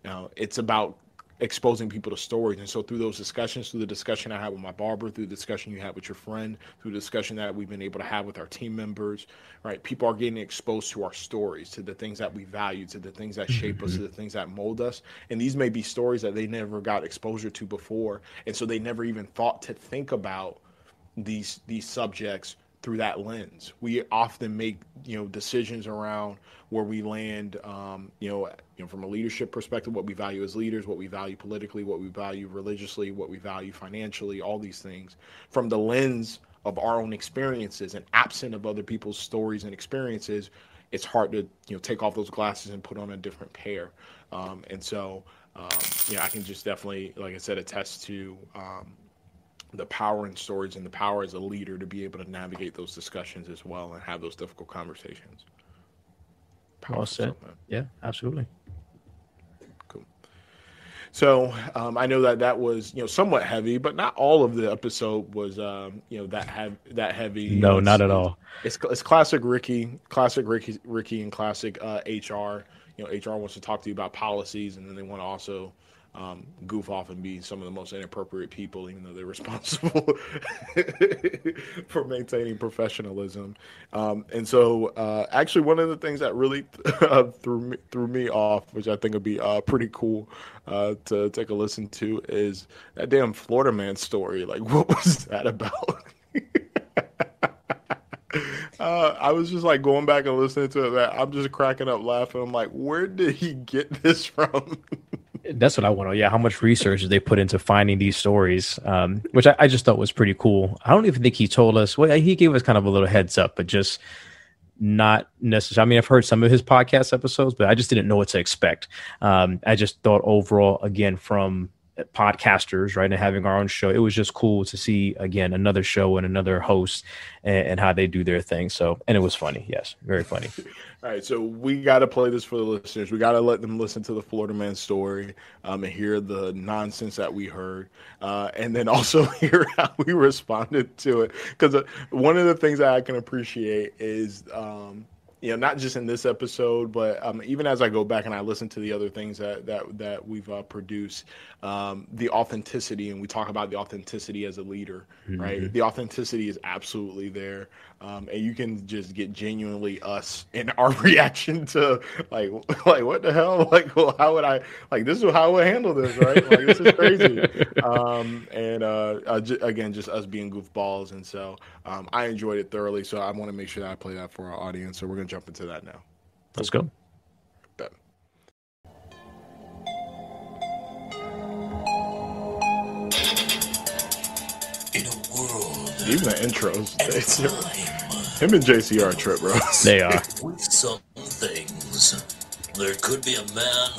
Now, it's about exposing people to stories. And so through those discussions, through the discussion I had with my barber, through the discussion you had with your friend, through the discussion that we've been able to have with our team members, right? People are getting exposed to our stories, to the things that we value, to the things that shape us, to the things that mold us. And these may be stories that they never got exposure to before. And so they never even thought to think about these subjects through that lens. We often make, decisions around where we land, from a leadership perspective, what we value as leaders, what we value politically, what we value religiously, what we value financially, all these things from the lens of our own experiences, and absent of other people's stories and experiences, it's hard to, take off those glasses and put on a different pair. I can just definitely, like I said, attest to, the power in stories and the power as a leader to be able to navigate those discussions as well and have those difficult conversations. Well said. Yeah, absolutely. Cool. So I know that was, somewhat heavy, but not all of the episode was, that heavy. No, not at all. It's classic Ricky, and classic HR. HR wants to talk to you about policies, and then they want to also goof off and be some of the most inappropriate people, even though they're responsible for maintaining professionalism. Actually, one of the things that really threw me off, which I think would be pretty cool to take a listen to, is that damn Florida man story. Like, what was that about? I was just like going back and listening to it. I'm just cracking up laughing. I'm like, where did he get this from? That's what I want to know. Yeah, how much research did they put into finding these stories, which I just thought was pretty cool. I don't even think he told us. Well, he gave us kind of a little heads up, but just not necessarily. I mean, I've heard some of his podcast episodes, but I just didn't know what to expect. I just thought overall, again, from podcasters, right, and having our own show, it was just cool to see, again, another show and another host and how they do their thing. So, and it was funny. Yes, very funny. All right, so we got to play this for the listeners. We got to let them listen to the Florida man story and hear the nonsense that we heard, and then also hear how we responded to it. Because one of the things that I can appreciate is, not just in this episode, but even as I go back and I listen to the other things that we've produced, the authenticity, and we talk about the authenticity as a leader, right? The authenticity is absolutely there. And you can just get genuinely us in our reaction to like what the hell? Like, well, how would I, like, this is how I would handle this, right? Like, this is crazy. Again, just us being goofballs. And so I enjoyed it thoroughly. So I want to make sure that I play that for our audience. So we're going to jump into that now. Let's go. Bet. In a world, even the intros, him and JC are a trip, bro. They are. with some things, there could be a man,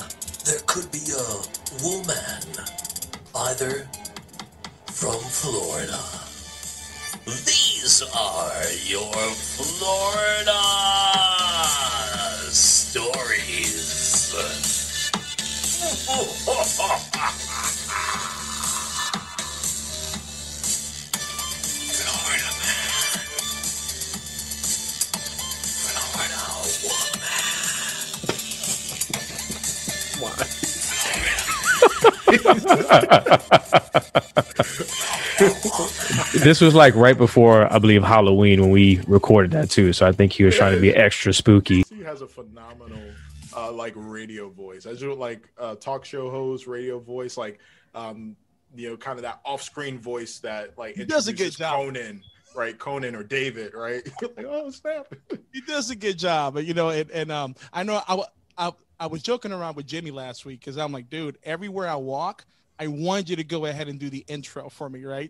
there could be a woman, either from Florida. These are your Florida stories. Florida man. Florida woman. This was like right before, I believe, Halloween when we recorded that too. So I think he was trying to be extra spooky. He has a phenomenal radio voice. I just like talk show host, radio voice, like kind of that off-screen voice that like he does a good job. Conan, right? Conan or David, right? Like, oh snap! He does a good job, I know I was joking around with Jimmy last week because I'm like, dude, everywhere I walk, I wanted you to go ahead and do the intro for me, right?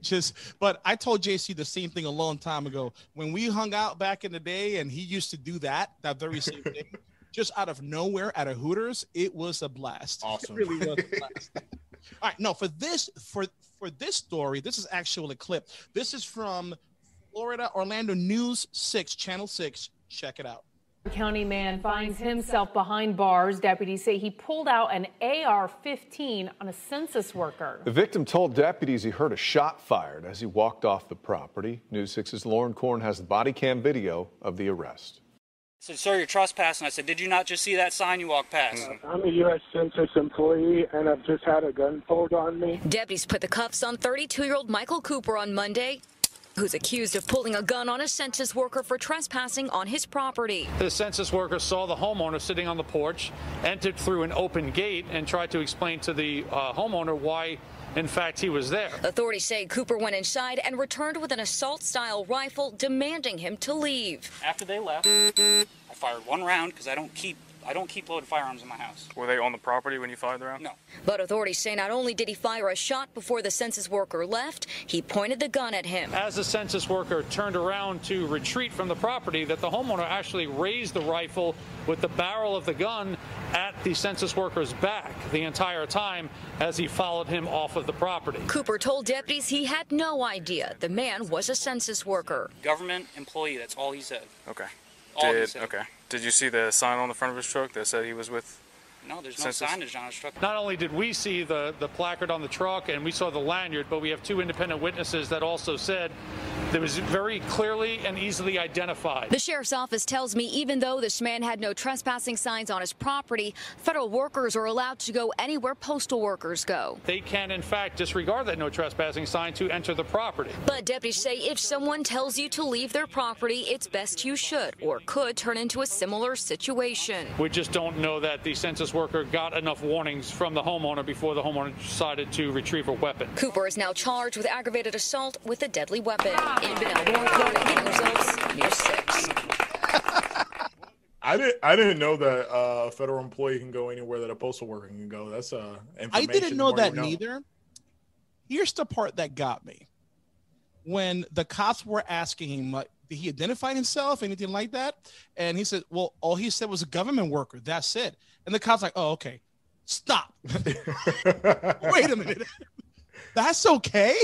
But I told JC the same thing a long time ago when we hung out back in the day, and he used to do that very same thing, just out of nowhere at a Hooters. It was a blast. Awesome. It really was a blast. All right, no, for this story, this is actually a clip. This is from Florida Orlando News 6, Channel 6. Check it out. County man finds himself behind bars. Deputies say he pulled out an AR-15 on a census worker. The victim told deputies he heard a shot fired as he walked off the property. News 6's Lauren Korn has the body cam video of the arrest. said, sir, you're trespassing. I said, did you not just see that sign you walked past? I'm a U.S. Census employee, and I've just had a gun pulled on me. Deputies put the cuffs on 32-year-old Michael Cooper on Monday, who's accused of pulling a gun on a census worker for trespassing on his property. The census worker saw the homeowner sitting on the porch, entered through an open gate, and tried to explain to the homeowner why, in fact, he was there. Authorities say Cooper went inside and returned with an assault-style rifle, demanding him to leave. After they left, I fired one round because I don't keep loaded firearms in my house. Were they on the property when you fired the round? No. But authorities say not only did he fire a shot before the census worker left, he pointed the gun at him. As the census worker turned around to retreat from the property, that the homeowner actually raised the rifle with the barrel of the gun at the census worker's back the entire time as he followed him off of the property. Cooper told deputies he had no idea the man was a census worker. Government employee, that's all he said. Okay. All he said. Okay. Did you see the sign on the front of his truck that said he was with? No, there's no signage on his truck. Not only did we see the placard on the truck and we saw the lanyard, but we have two independent witnesses that also said that was very clearly and easily identified. The sheriff's office tells me even though this man had no trespassing signs on his property, federal workers are allowed to go anywhere postal workers go. They can, in fact, disregard that no trespassing sign to enter the property. But deputies say if someone tells you to leave their property, it's best you should, or could turn into a similar situation. We just don't know that the census worker got enough warnings from the homeowner before the homeowner decided to retrieve a weapon. Cooper is now charged with aggravated assault with a deadly weapon. In Benel, North Dakota, getting results, News 6. I didn't know that a federal employee can go anywhere that a postal worker can go. That's information. I didn't know that you know. neither. Here's the part that got me. When the cops were asking him, like, did he identify himself, anything like that? And he said, well, all he said was a government worker. That's it. And the cop's like, oh, okay. Stop. Wait a minute. That's okay?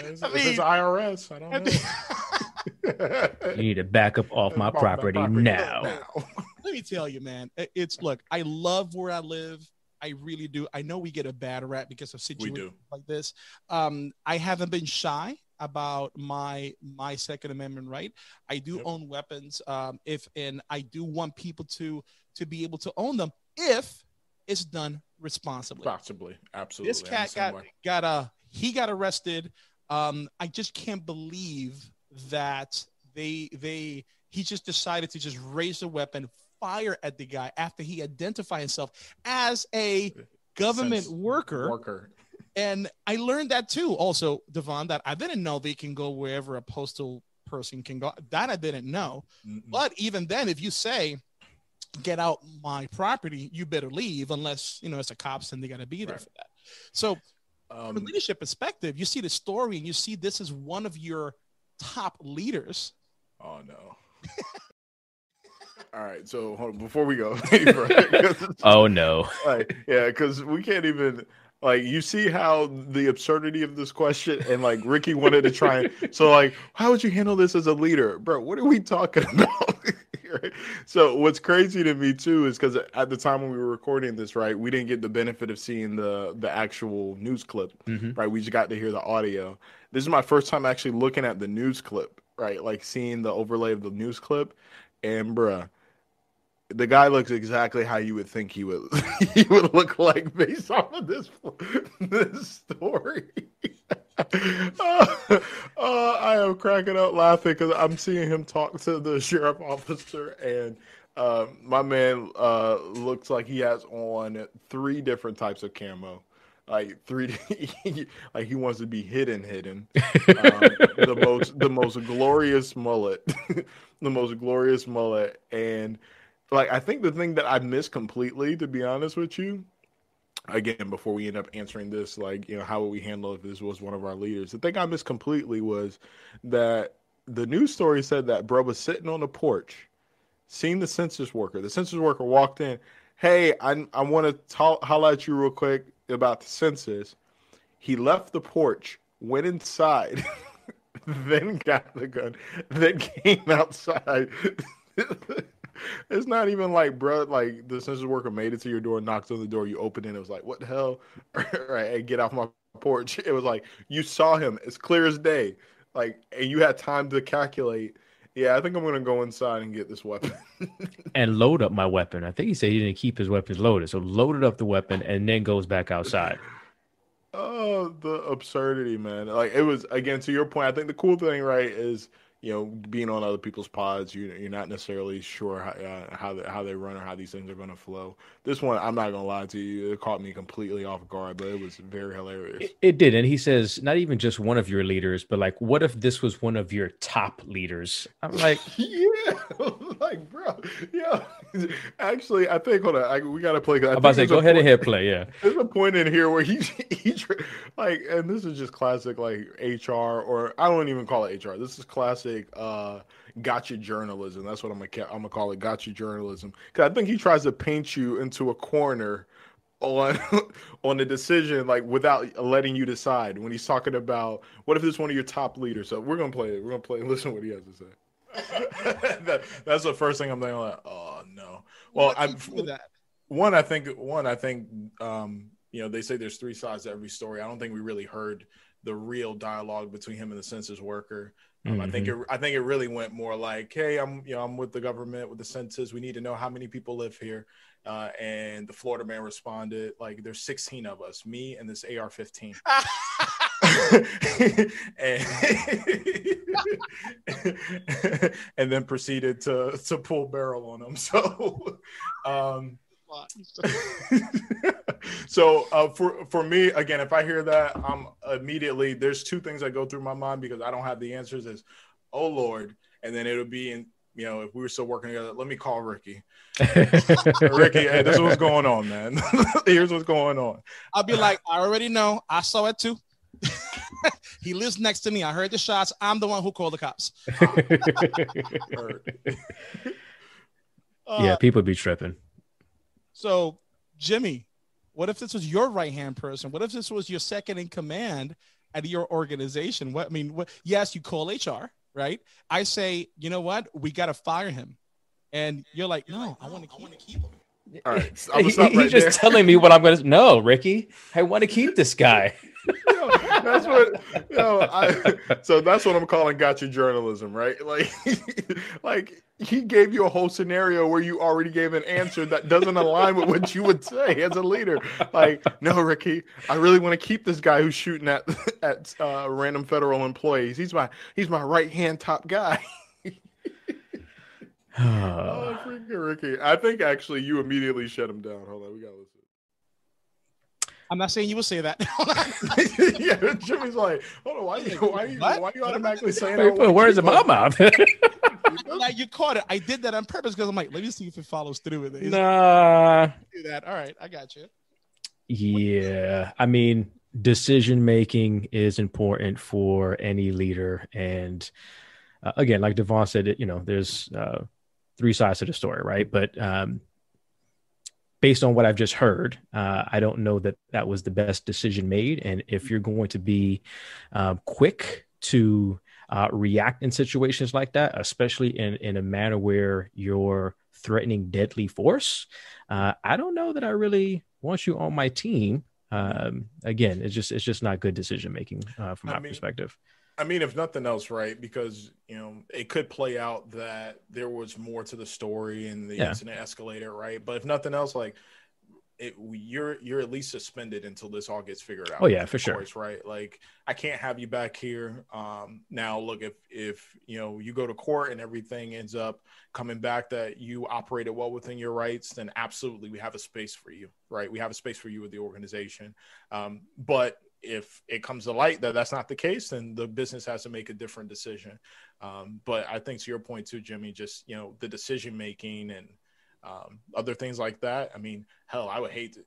It's IRS. I don't know. You need to back up off my property now. Let me tell you, man. Look, I love where I live. I really do. I know we get a bad rap because of situations like this. I haven't been shy about my Second Amendment right. I do own weapons. And I do want people to be able to own them if it's done responsibly. Responsibly, absolutely. This cat got arrested. I just can't believe that he just decided to just raise a weapon, fire at the guy after he identified himself as a government worker. And I learned that too. Also, Devon, that I didn't know they can go wherever a postal person can go. That I didn't know. Mm-mm. But even then, if you say, get out my property, you better leave unless, it's a cops and they got to be there for that. So from a leadership perspective, you see the story and you see this is one of your top leaders. Oh, no. All right. So hold on, before we go. Oh, no. Because we can't even. You see how the absurdity of this question and Ricky wanted to try. So how would you handle this as a leader? Bro, what are we talking about? Right? So what's crazy to me too is because at the time when we were recording this, right, we didn't get the benefit of seeing the actual news clip, right? We just got to hear the audio. This is my first time actually looking at the news clip, right? Seeing the overlay of the news clip, and bruh, the guy looks exactly how you would think he would look like based off of this story. I am cracking up laughing because I'm seeing him talk to the sheriff officer, and my man looks like he has on 3 different types of camo. He wants to be hidden. The most glorious mullet, the most glorious mullet, and I think the thing that I missed completely, to be honest with you, again, before we end up answering this, how would we handle if this was one of our leaders? The thing I missed completely was that the news story said that bro was sitting on the porch, seeing the census worker. The census worker walked in. Hey, I want to holler at you real quick about the census. He left the porch, went inside, then got the gun, then came outside. It's not even bro, the census worker made it to your door, knocked on the door, you opened it, and it was what the hell? Right, hey, get off my porch. It was you saw him, it's clear as day, and you had time to calculate, Yeah, I think I'm gonna go inside and get this weapon and load up my weapon. I think he said he didn't keep his weapons loaded, so loaded up the weapon and then goes back outside. Oh, the absurdity, man. Like, it was, again, to your point, I think the cool thing, right, is, being on other people's pods, you're not necessarily sure how they run or how these things are going to flow. This one, I'm not going to lie to you, it caught me completely off guard, but it was very hilarious. It did. And he says, not even just one of your leaders, but like, what if this was one of your top leaders? I'm like, yeah, like, bro, yeah. Actually, I think, hold on, we got to play. I'm about to say, go ahead and hit play, yeah. There's a point in here where he like, and this is just classic, like, HR, or I don't even call it HR. This is classic gotcha journalism. That's what I'm gonna call it, gotcha journalism. Because I think he tries to paint you into a corner on a decision, like, without letting you decide. When he's talking about, what if this is one of your top leaders? So we're gonna play it. We're gonna play. Listen to what he has to say. That's the first thing I'm thinking, like, oh no. Well, I think they say there's three sides to every story. I don't think we really heard the real dialogue between him and the census worker. I think it really went more like, hey, I'm with the government, with the census. We need to know how many people live here. And the Florida man responded, like, there's 16 of us, me and this AR-15. and then proceeded to pull barrel on him. So, for me, again, if I hear that, I'm immediately, there's two things that go through my mind because I don't have the answers. Is, oh Lord, and then it'll be in, if we were still working together, let me call Ricky. Ricky, hey, this is what's going on, man. Here's what's going on. I'll be like, I already know. I saw it too. He lives next to me. I heard the shots. I'm the one who called the cops. Yeah, people be tripping. So, Jimmy, what if this was your right-hand person? What if this was your second in command at your organization? Yes, you call HR, right? I say, you know what? We got to fire him. And you're like, no, I want to keep him. All right. He's just telling me what I'm going to. No, Ricky, I want to keep this guy. That's what, so that's what I'm calling gotcha journalism, right? Like he gave you a whole scenario where you already gave an answer that doesn't align with what you would say as a leader. Like, no, Ricky, I really want to keep this guy who's shooting at random federal employees. He's my right hand top guy. Oh, freaking Ricky! I think actually you immediately shut him down. Hold on, we gotta listen. I'm not saying you will say that. Yeah, Jimmy's like, hold on, why you automatically saying that? Put words in my mouth. Like, you caught it. I did that on purpose because I'm like, let me see if it follows through with it. Nah. Do that. All right, I got you. Yeah, I mean, decision making is important for any leader, and again, like Devon said, there's three sides to the story, right? But based on what I've just heard, I don't know that was the best decision made. And if you're going to be quick to react in situations like that, especially in a manner where you're threatening deadly force, I don't know that I really want you on my team. Again, it's just not good decision making from my perspective. I mean, if nothing else, right? Because, it could play out that there was more to the story and the incident escalated, right? But if nothing else, like, you're at least suspended until this all gets figured out. Oh yeah, for sure. Right? Like, I can't have you back here. Now, look, if you go to court and everything ends up coming back that you operated well within your rights, then absolutely we have a space for you, right? We have a space for you with the organization. But if it comes to light that that's not the case, then the business has to make a different decision. But I think to your point too, Jimmy, just, the decision making and other things like that. I mean, hell, I would hate to,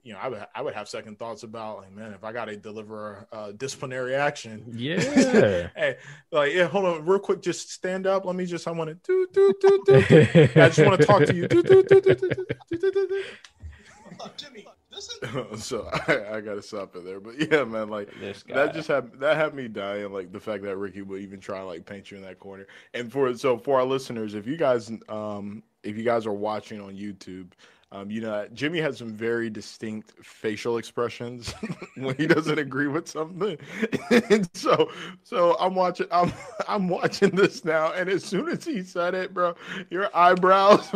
I would have second thoughts about, like, man, if I got to deliver disciplinary action. Yeah. Hey, like, yeah, hold on real quick. Just stand up. I want to do. I just want to talk to you. Jimmy. So I gotta stop it there, but yeah, man, like that had me dying, like the fact that Ricky would even try to like paint you in that corner. And for our listeners, if you guys are watching on YouTube, Jimmy has some very distinct facial expressions when he doesn't agree with something. And so I'm watching this now, and as soon as he said it, bro, your eyebrows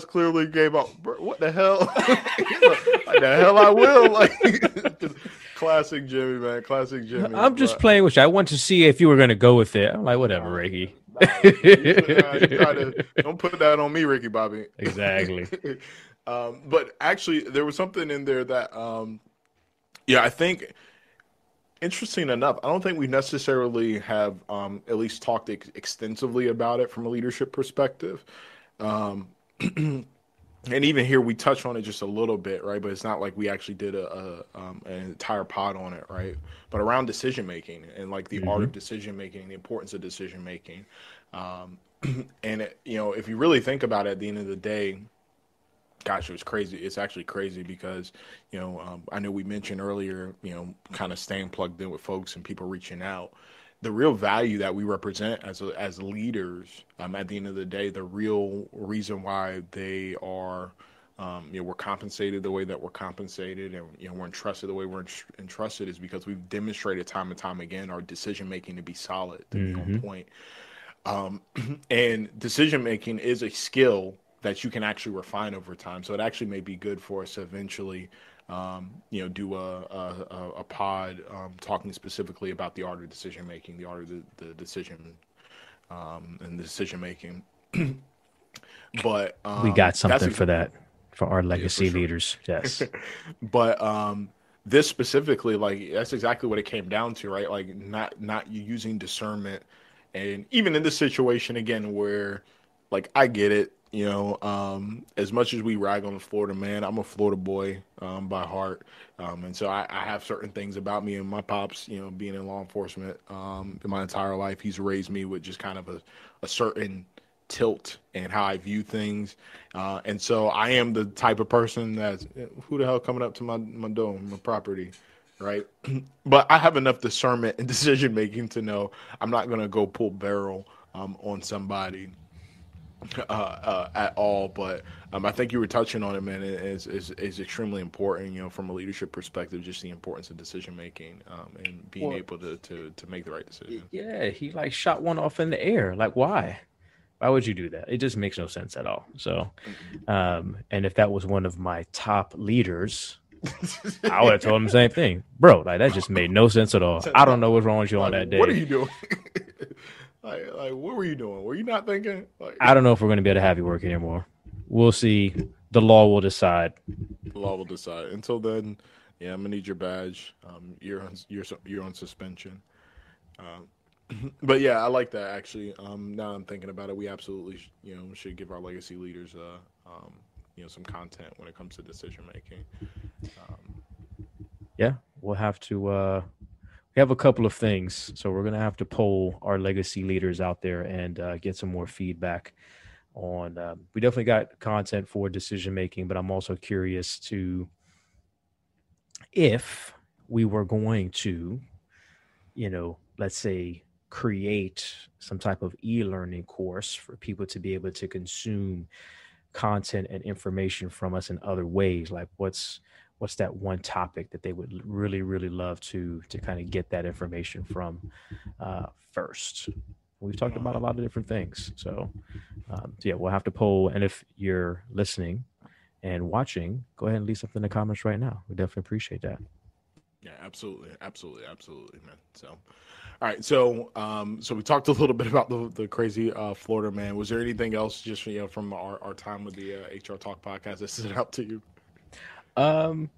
clearly gave up. Bro, what the hell? Like the hell I will. Like classic Jimmy, man. Classic Jimmy. I'm just playing with you. I want to see if you were going to go with it. I'm like, whatever, Ricky. Don't put that on me, Ricky Bobby. Exactly. But actually, there was something in there that, I think, interesting enough, I don't think we necessarily have at least talked extensively about it from a leadership perspective. And even here, we touch on it just a little bit, right? But it's not like we actually did an entire pod on it, right? But around decision making and like the art of decision making, the importance of decision making, and if you really think about it, at the end of the day, gosh, it was crazy. It's actually crazy because I know we mentioned earlier, kind of staying plugged in with folks and people reaching out. The real value that we represent as leaders, at the end of the day, the real reason why they are, we're compensated the way that we're compensated, and we're entrusted the way we're entrusted, is because we've demonstrated time and time again our decision making to be solid, to be on point. And decision making is a skill that you can actually refine over time. So it actually may be good for us to eventually do a pod talking specifically about the art of decision making, the art of the decision and the decision making. But we got something for that for our legacy leaders. Yes. But this specifically, like, that's exactly what it came down to, right? Like not using discernment. And even in this situation again, where like I get it. As much as we rag on the Florida man, I'm a Florida boy by heart. And so I have certain things about me, and my pops, being in law enforcement in my entire life, he's raised me with just kind of a certain tilt and how I view things. And so I am the type of person that's, who the hell coming up to my door, my property, right? But I have enough discernment and decision making to know I'm not going to go pull barrel on somebody at all. But I think you were touching on it, man. Is extremely important, from a leadership perspective, just the importance of decision making and being able to make the right decision. Yeah, he like shot one off in the air. Like, why would you do that? It just makes no sense at all. So and if that was one of my top leaders, I would have told him the same thing, bro. Like, that just made no sense at all. I don't know what's wrong with you on that day. What are you doing? Like, what were you doing? Were you not thinking? I don't know if we're going to be able to have you work anymore. We'll see. The law will decide. The law will decide. Until then, I'm gonna need your badge. You're on suspension. But yeah, I like that actually. Now I'm thinking about it, we absolutely should give our legacy leaders some content when it comes to decision making. Yeah, we'll have to. We have a couple of things, so we're going to have to poll our legacy leaders out there and get some more feedback on. We definitely got content for decision making, but I'm also curious to if we were going to, let's say, create some type of e-learning course for people to be able to consume content and information from us in other ways. Like, what's that one topic that they would really, really love to kind of get that information from first? We've talked about a lot of different things. So we'll have to poll. And if you're listening and watching, go ahead and leave something in the comments right now. We definitely appreciate that. Yeah, absolutely, man. So, all right. So we talked a little bit about the crazy Florida man. Was there anything else just from our time with the HR Talk podcast that stood out to you? I'm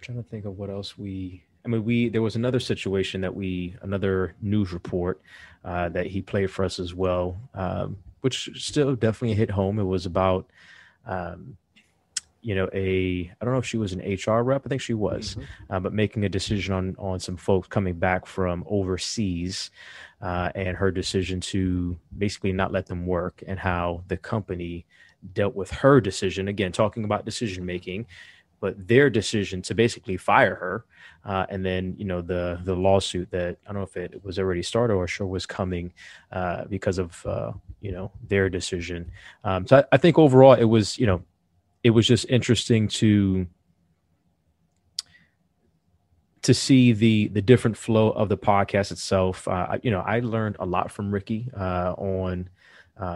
trying to think of what else there was another situation another news report that he played for us as well, which still definitely hit home. It was about, I don't know if she was an HR rep. I think she was, but making a decision on some folks coming back from overseas and her decision to basically not let them work, and how the company dealt with her decision. Again, talking about decision making, but their decision to basically fire her, and then the lawsuit that I don't know if it was already started or sure was coming because of their decision. So I think overall it was just interesting to see the different flow of the podcast itself. I learned a lot from Ricky on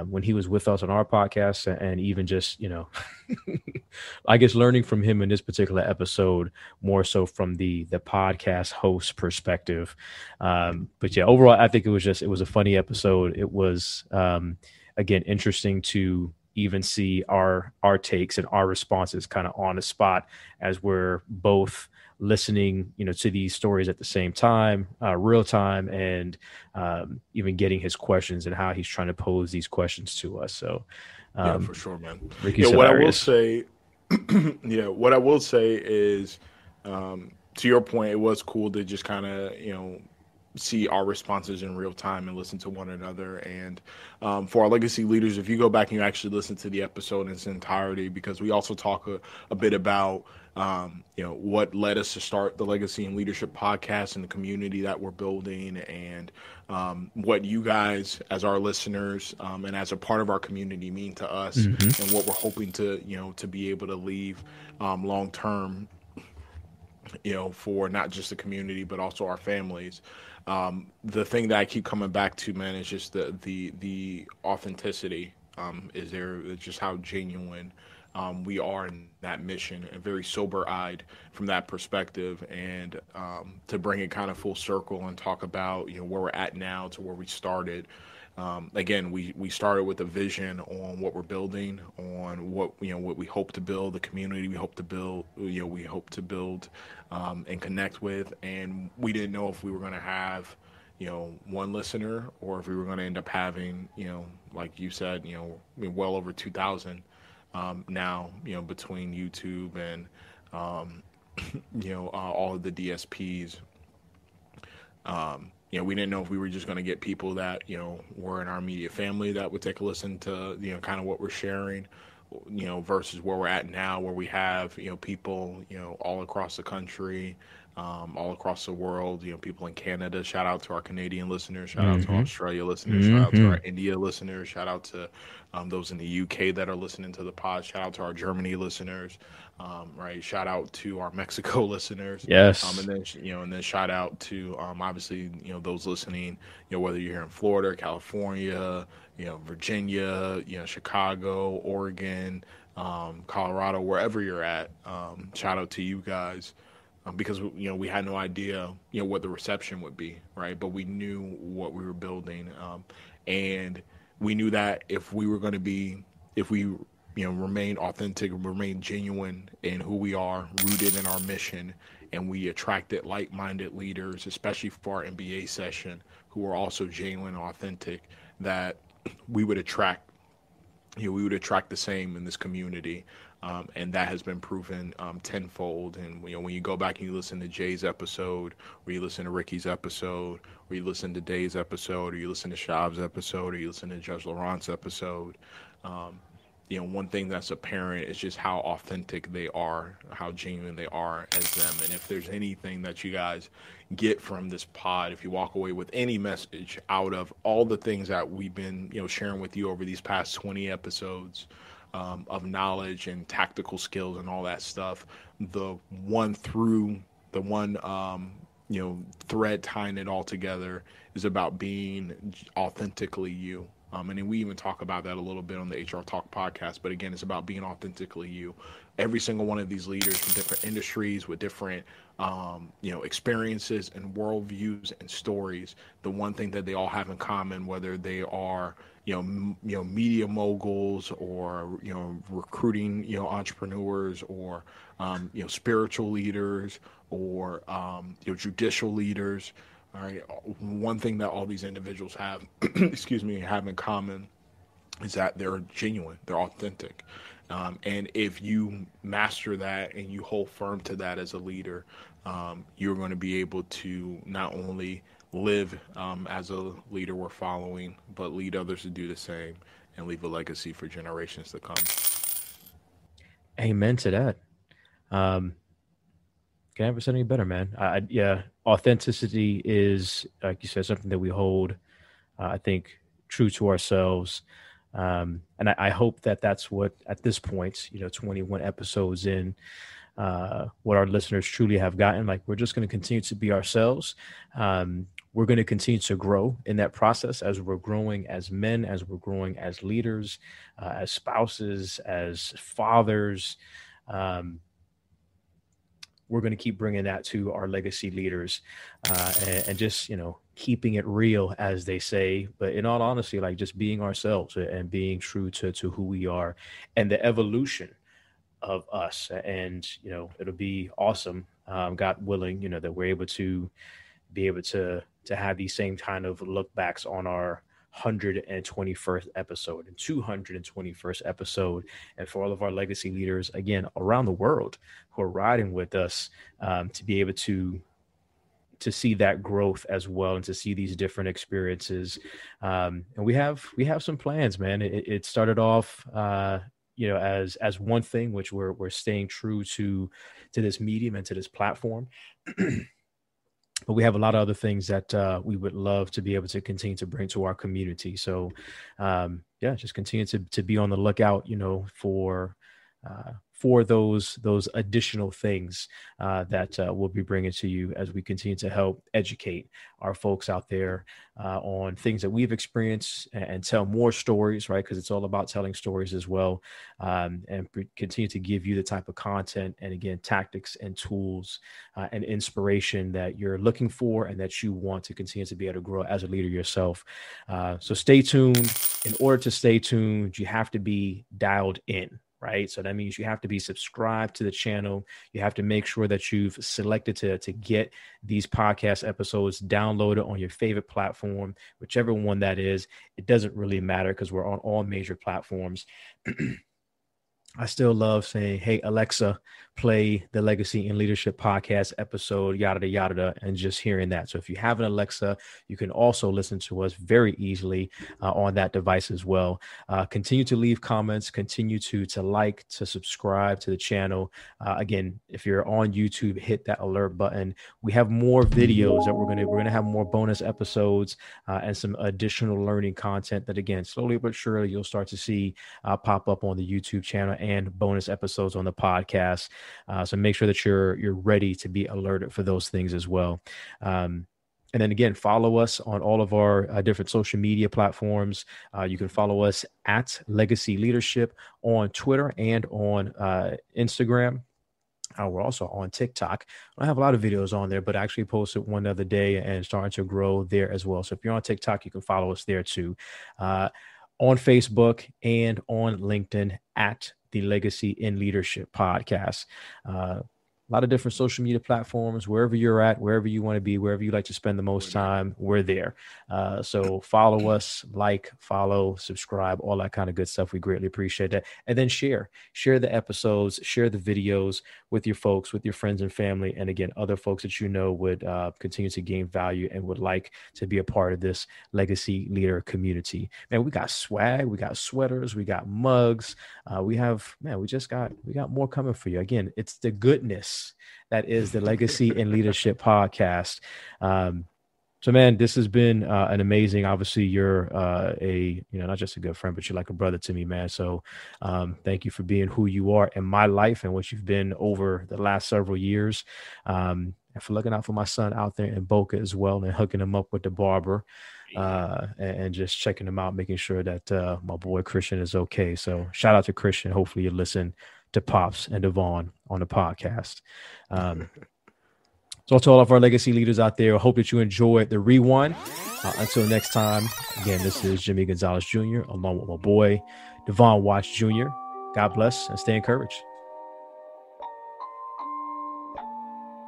when he was with us on our podcast, and even just, I guess learning from him in this particular episode, more so from the podcast host perspective. But yeah, overall, I think it was a funny episode. It was, again, interesting to even see our takes and our responses kind of on the spot as we're both listening, to these stories at the same time, real time, and even getting his questions and how he's trying to pose these questions to us. So, yeah, for sure, man. Ricky's what hilarious. I will say, what I will say is, to your point, it was cool to just kind of, see our responses in real time and listen to one another. And for our legacy leaders, if you go back and you actually listen to the episode in its entirety, because we also talk a bit about what led us to start the Legacy and Leadership podcast and the community that we're building, and what you guys as our listeners and as a part of our community mean to us, and what we're hoping to to be able to leave long term, for not just the community but also our families. The thing that I keep coming back to, man, is just the authenticity. Is there just how genuine we are in that mission, and very sober-eyed from that perspective, and to bring it kind of full circle and talk about where we're at now to where we started. Again, we started with a vision on what we're building, on what what we hope to build, the community we hope to build, and connect with, and we didn't know if we were going to have one listener, or if we were going to end up having like you said, well over 2,000 now, between YouTube and all of the DSPs. We didn't know if we were just going to get people that were in our immediate family that would take a listen to kind of what we're sharing, versus where we're at now, where we have people all across the country, all across the world, people in Canada. Shout out to our Canadian listeners, shout out to Australia listeners, shout out to our India listeners, shout out to those in the UK that are listening to the pod, shout out to our Germany listeners, right? Shout out to our Mexico listeners. Yes. And then shout out to obviously those listening, whether you're here in Florida, California, Virginia, Chicago, Oregon, Colorado, wherever you're at. Shout out to you guys. Because we had no idea what the reception would be, right? But we knew what we were building, and we knew that if we remain authentic, remain genuine in who we are, rooted in our mission, and we attracted like-minded leaders, especially for our MBA session, who are also genuine and authentic, that we would attract the same in this community. And that has been proven tenfold. And when you go back and you listen to Jay's episode, or you listen to Ricky's episode, or you listen to Dave's episode, or you listen to Shab's episode, or you listen to Judge Laurent's episode, one thing that's apparent is just how authentic they are, how genuine they are as them. And if there's anything that you guys get from this pod, if you walk away with any message out of all the things that we've been sharing with you over these past 20 episodes, of knowledge and tactical skills and all that stuff, the one thread tying it all together is about being authentically you. And then we even talk about that a little bit on the HR Talk podcast. But again, it's about being authentically you. Every single one of these leaders from different industries with different, experiences and worldviews and stories, the one thing that they all have in common, whether they are, media moguls, or, recruiting, entrepreneurs, or, spiritual leaders, or, judicial leaders. All right. One thing that all these individuals have, have in common is that they're genuine, they're authentic. And if you master that and you hold firm to that as a leader, you're going to be able to not only live as a leader we're following, but lead others to do the same and leave a legacy for generations to come. Amen to that. Can't ever said any better, man. Yeah, authenticity is, like you said, something that we hold, I think, true to ourselves. And I hope that that's what, at this point, 21 episodes in, what our listeners truly have gotten. Like, we're just going to continue to be ourselves. We're going to continue to grow in that process as we're growing as men, as we're growing as leaders, as spouses, as fathers. We're going to keep bringing that to our legacy leaders, and just, keeping it real, as they say, but in all honesty, like, just being ourselves and being true to who we are and the evolution of us. And, it'll be awesome, God willing, that we're able to have these same kind of look backs on our 121st episode and 221st episode, and for all of our legacy leaders, again, around the world who are riding with us, to be able to see that growth as well, and to see these different experiences. And we have some plans, man. It started off, as one thing, which we're staying true to this medium and to this platform. But we have a lot of other things that we would love to be able to continue to bring to our community. So, just continue to be on the lookout, for those additional things that we'll be bringing to you as we continue to help educate our folks out there on things that we've experienced, and tell more stories, right? Because it's all about telling stories as well, and continue to give you the type of content and, again, tactics and tools and inspiration that you're looking for and that you want to continue to be able to grow as a leader yourself. So stay tuned. In order to stay tuned, you have to be dialed in. Right. So that means you have to be subscribed to the channel. You have to make sure that you've selected to get these podcast episodes downloaded on your favorite platform, whichever one that is. It doesn't really matter because we're on all major platforms. I still love saying, hey, Alexa, play the Legacy and Leadership podcast episode, yada, yada, and just hearing that. So if you have an Alexa, you can also listen to us very easily on that device as well. Continue to leave comments, continue to like, to subscribe to the channel. Again, if you're on YouTube, hit that alert button. We have more videos that we're going to have more bonus episodes and some additional learning content that, again, slowly but surely you'll start to see pop up on the YouTube channel and bonus episodes on the podcast. So make sure that you're ready to be alerted for those things as well. And then, again, follow us on all of our different social media platforms. You can follow us at Legacy Leadership on Twitter and on Instagram. We're also on TikTok. I don't have a lot of videos on there, but I actually posted one the other day and starting to grow there as well. So if you're on TikTok, you can follow us there too. On Facebook and on LinkedIn at the Legacy in Leadership podcast. A lot of different social media platforms, wherever you're at, wherever you want to be, wherever you like to spend the most time, we're there. So follow us, follow, subscribe, all that kind of good stuff. We greatly appreciate that. And then share the episodes, share the videos with your folks, with your friends and family. And again, other folks that would continue to gain value and would like to be a part of this legacy leader community. Man, we got swag, we got sweaters, we got mugs. We got more coming for you. Again, it's the goodness that is the Legacy and Leadership podcast. So, man, this has been an amazing, obviously you're not just a good friend, but you're like a brother to me, man. So thank you for being who you are in my life and what you've been over the last several years. And for looking out for my son out there in Boca as well, and hooking him up with the barber and just checking him out, making sure that my boy Christian is okay. So shout out to Christian. Hopefully you listen to Pops and Devon on the podcast. So to all of our legacy leaders out there, I hope that you enjoyed the rewind. Until next time, again, this is Jimmy Gonzalez Jr. along with my boy Devon Watts Jr. God bless and stay encouraged.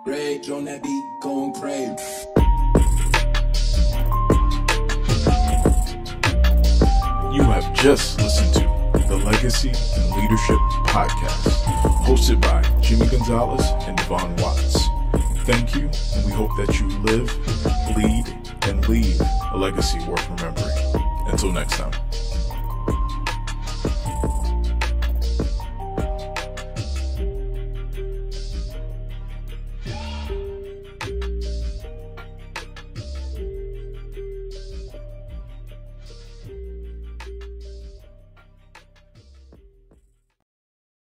Rage on that beat, going crazy. You have just listened to the Legacy and Leadership Podcast, hosted by Jimmy Gonzalez and Devon Watts. Thank you, and we hope that you live, lead, and leave a legacy worth remembering. Until next time.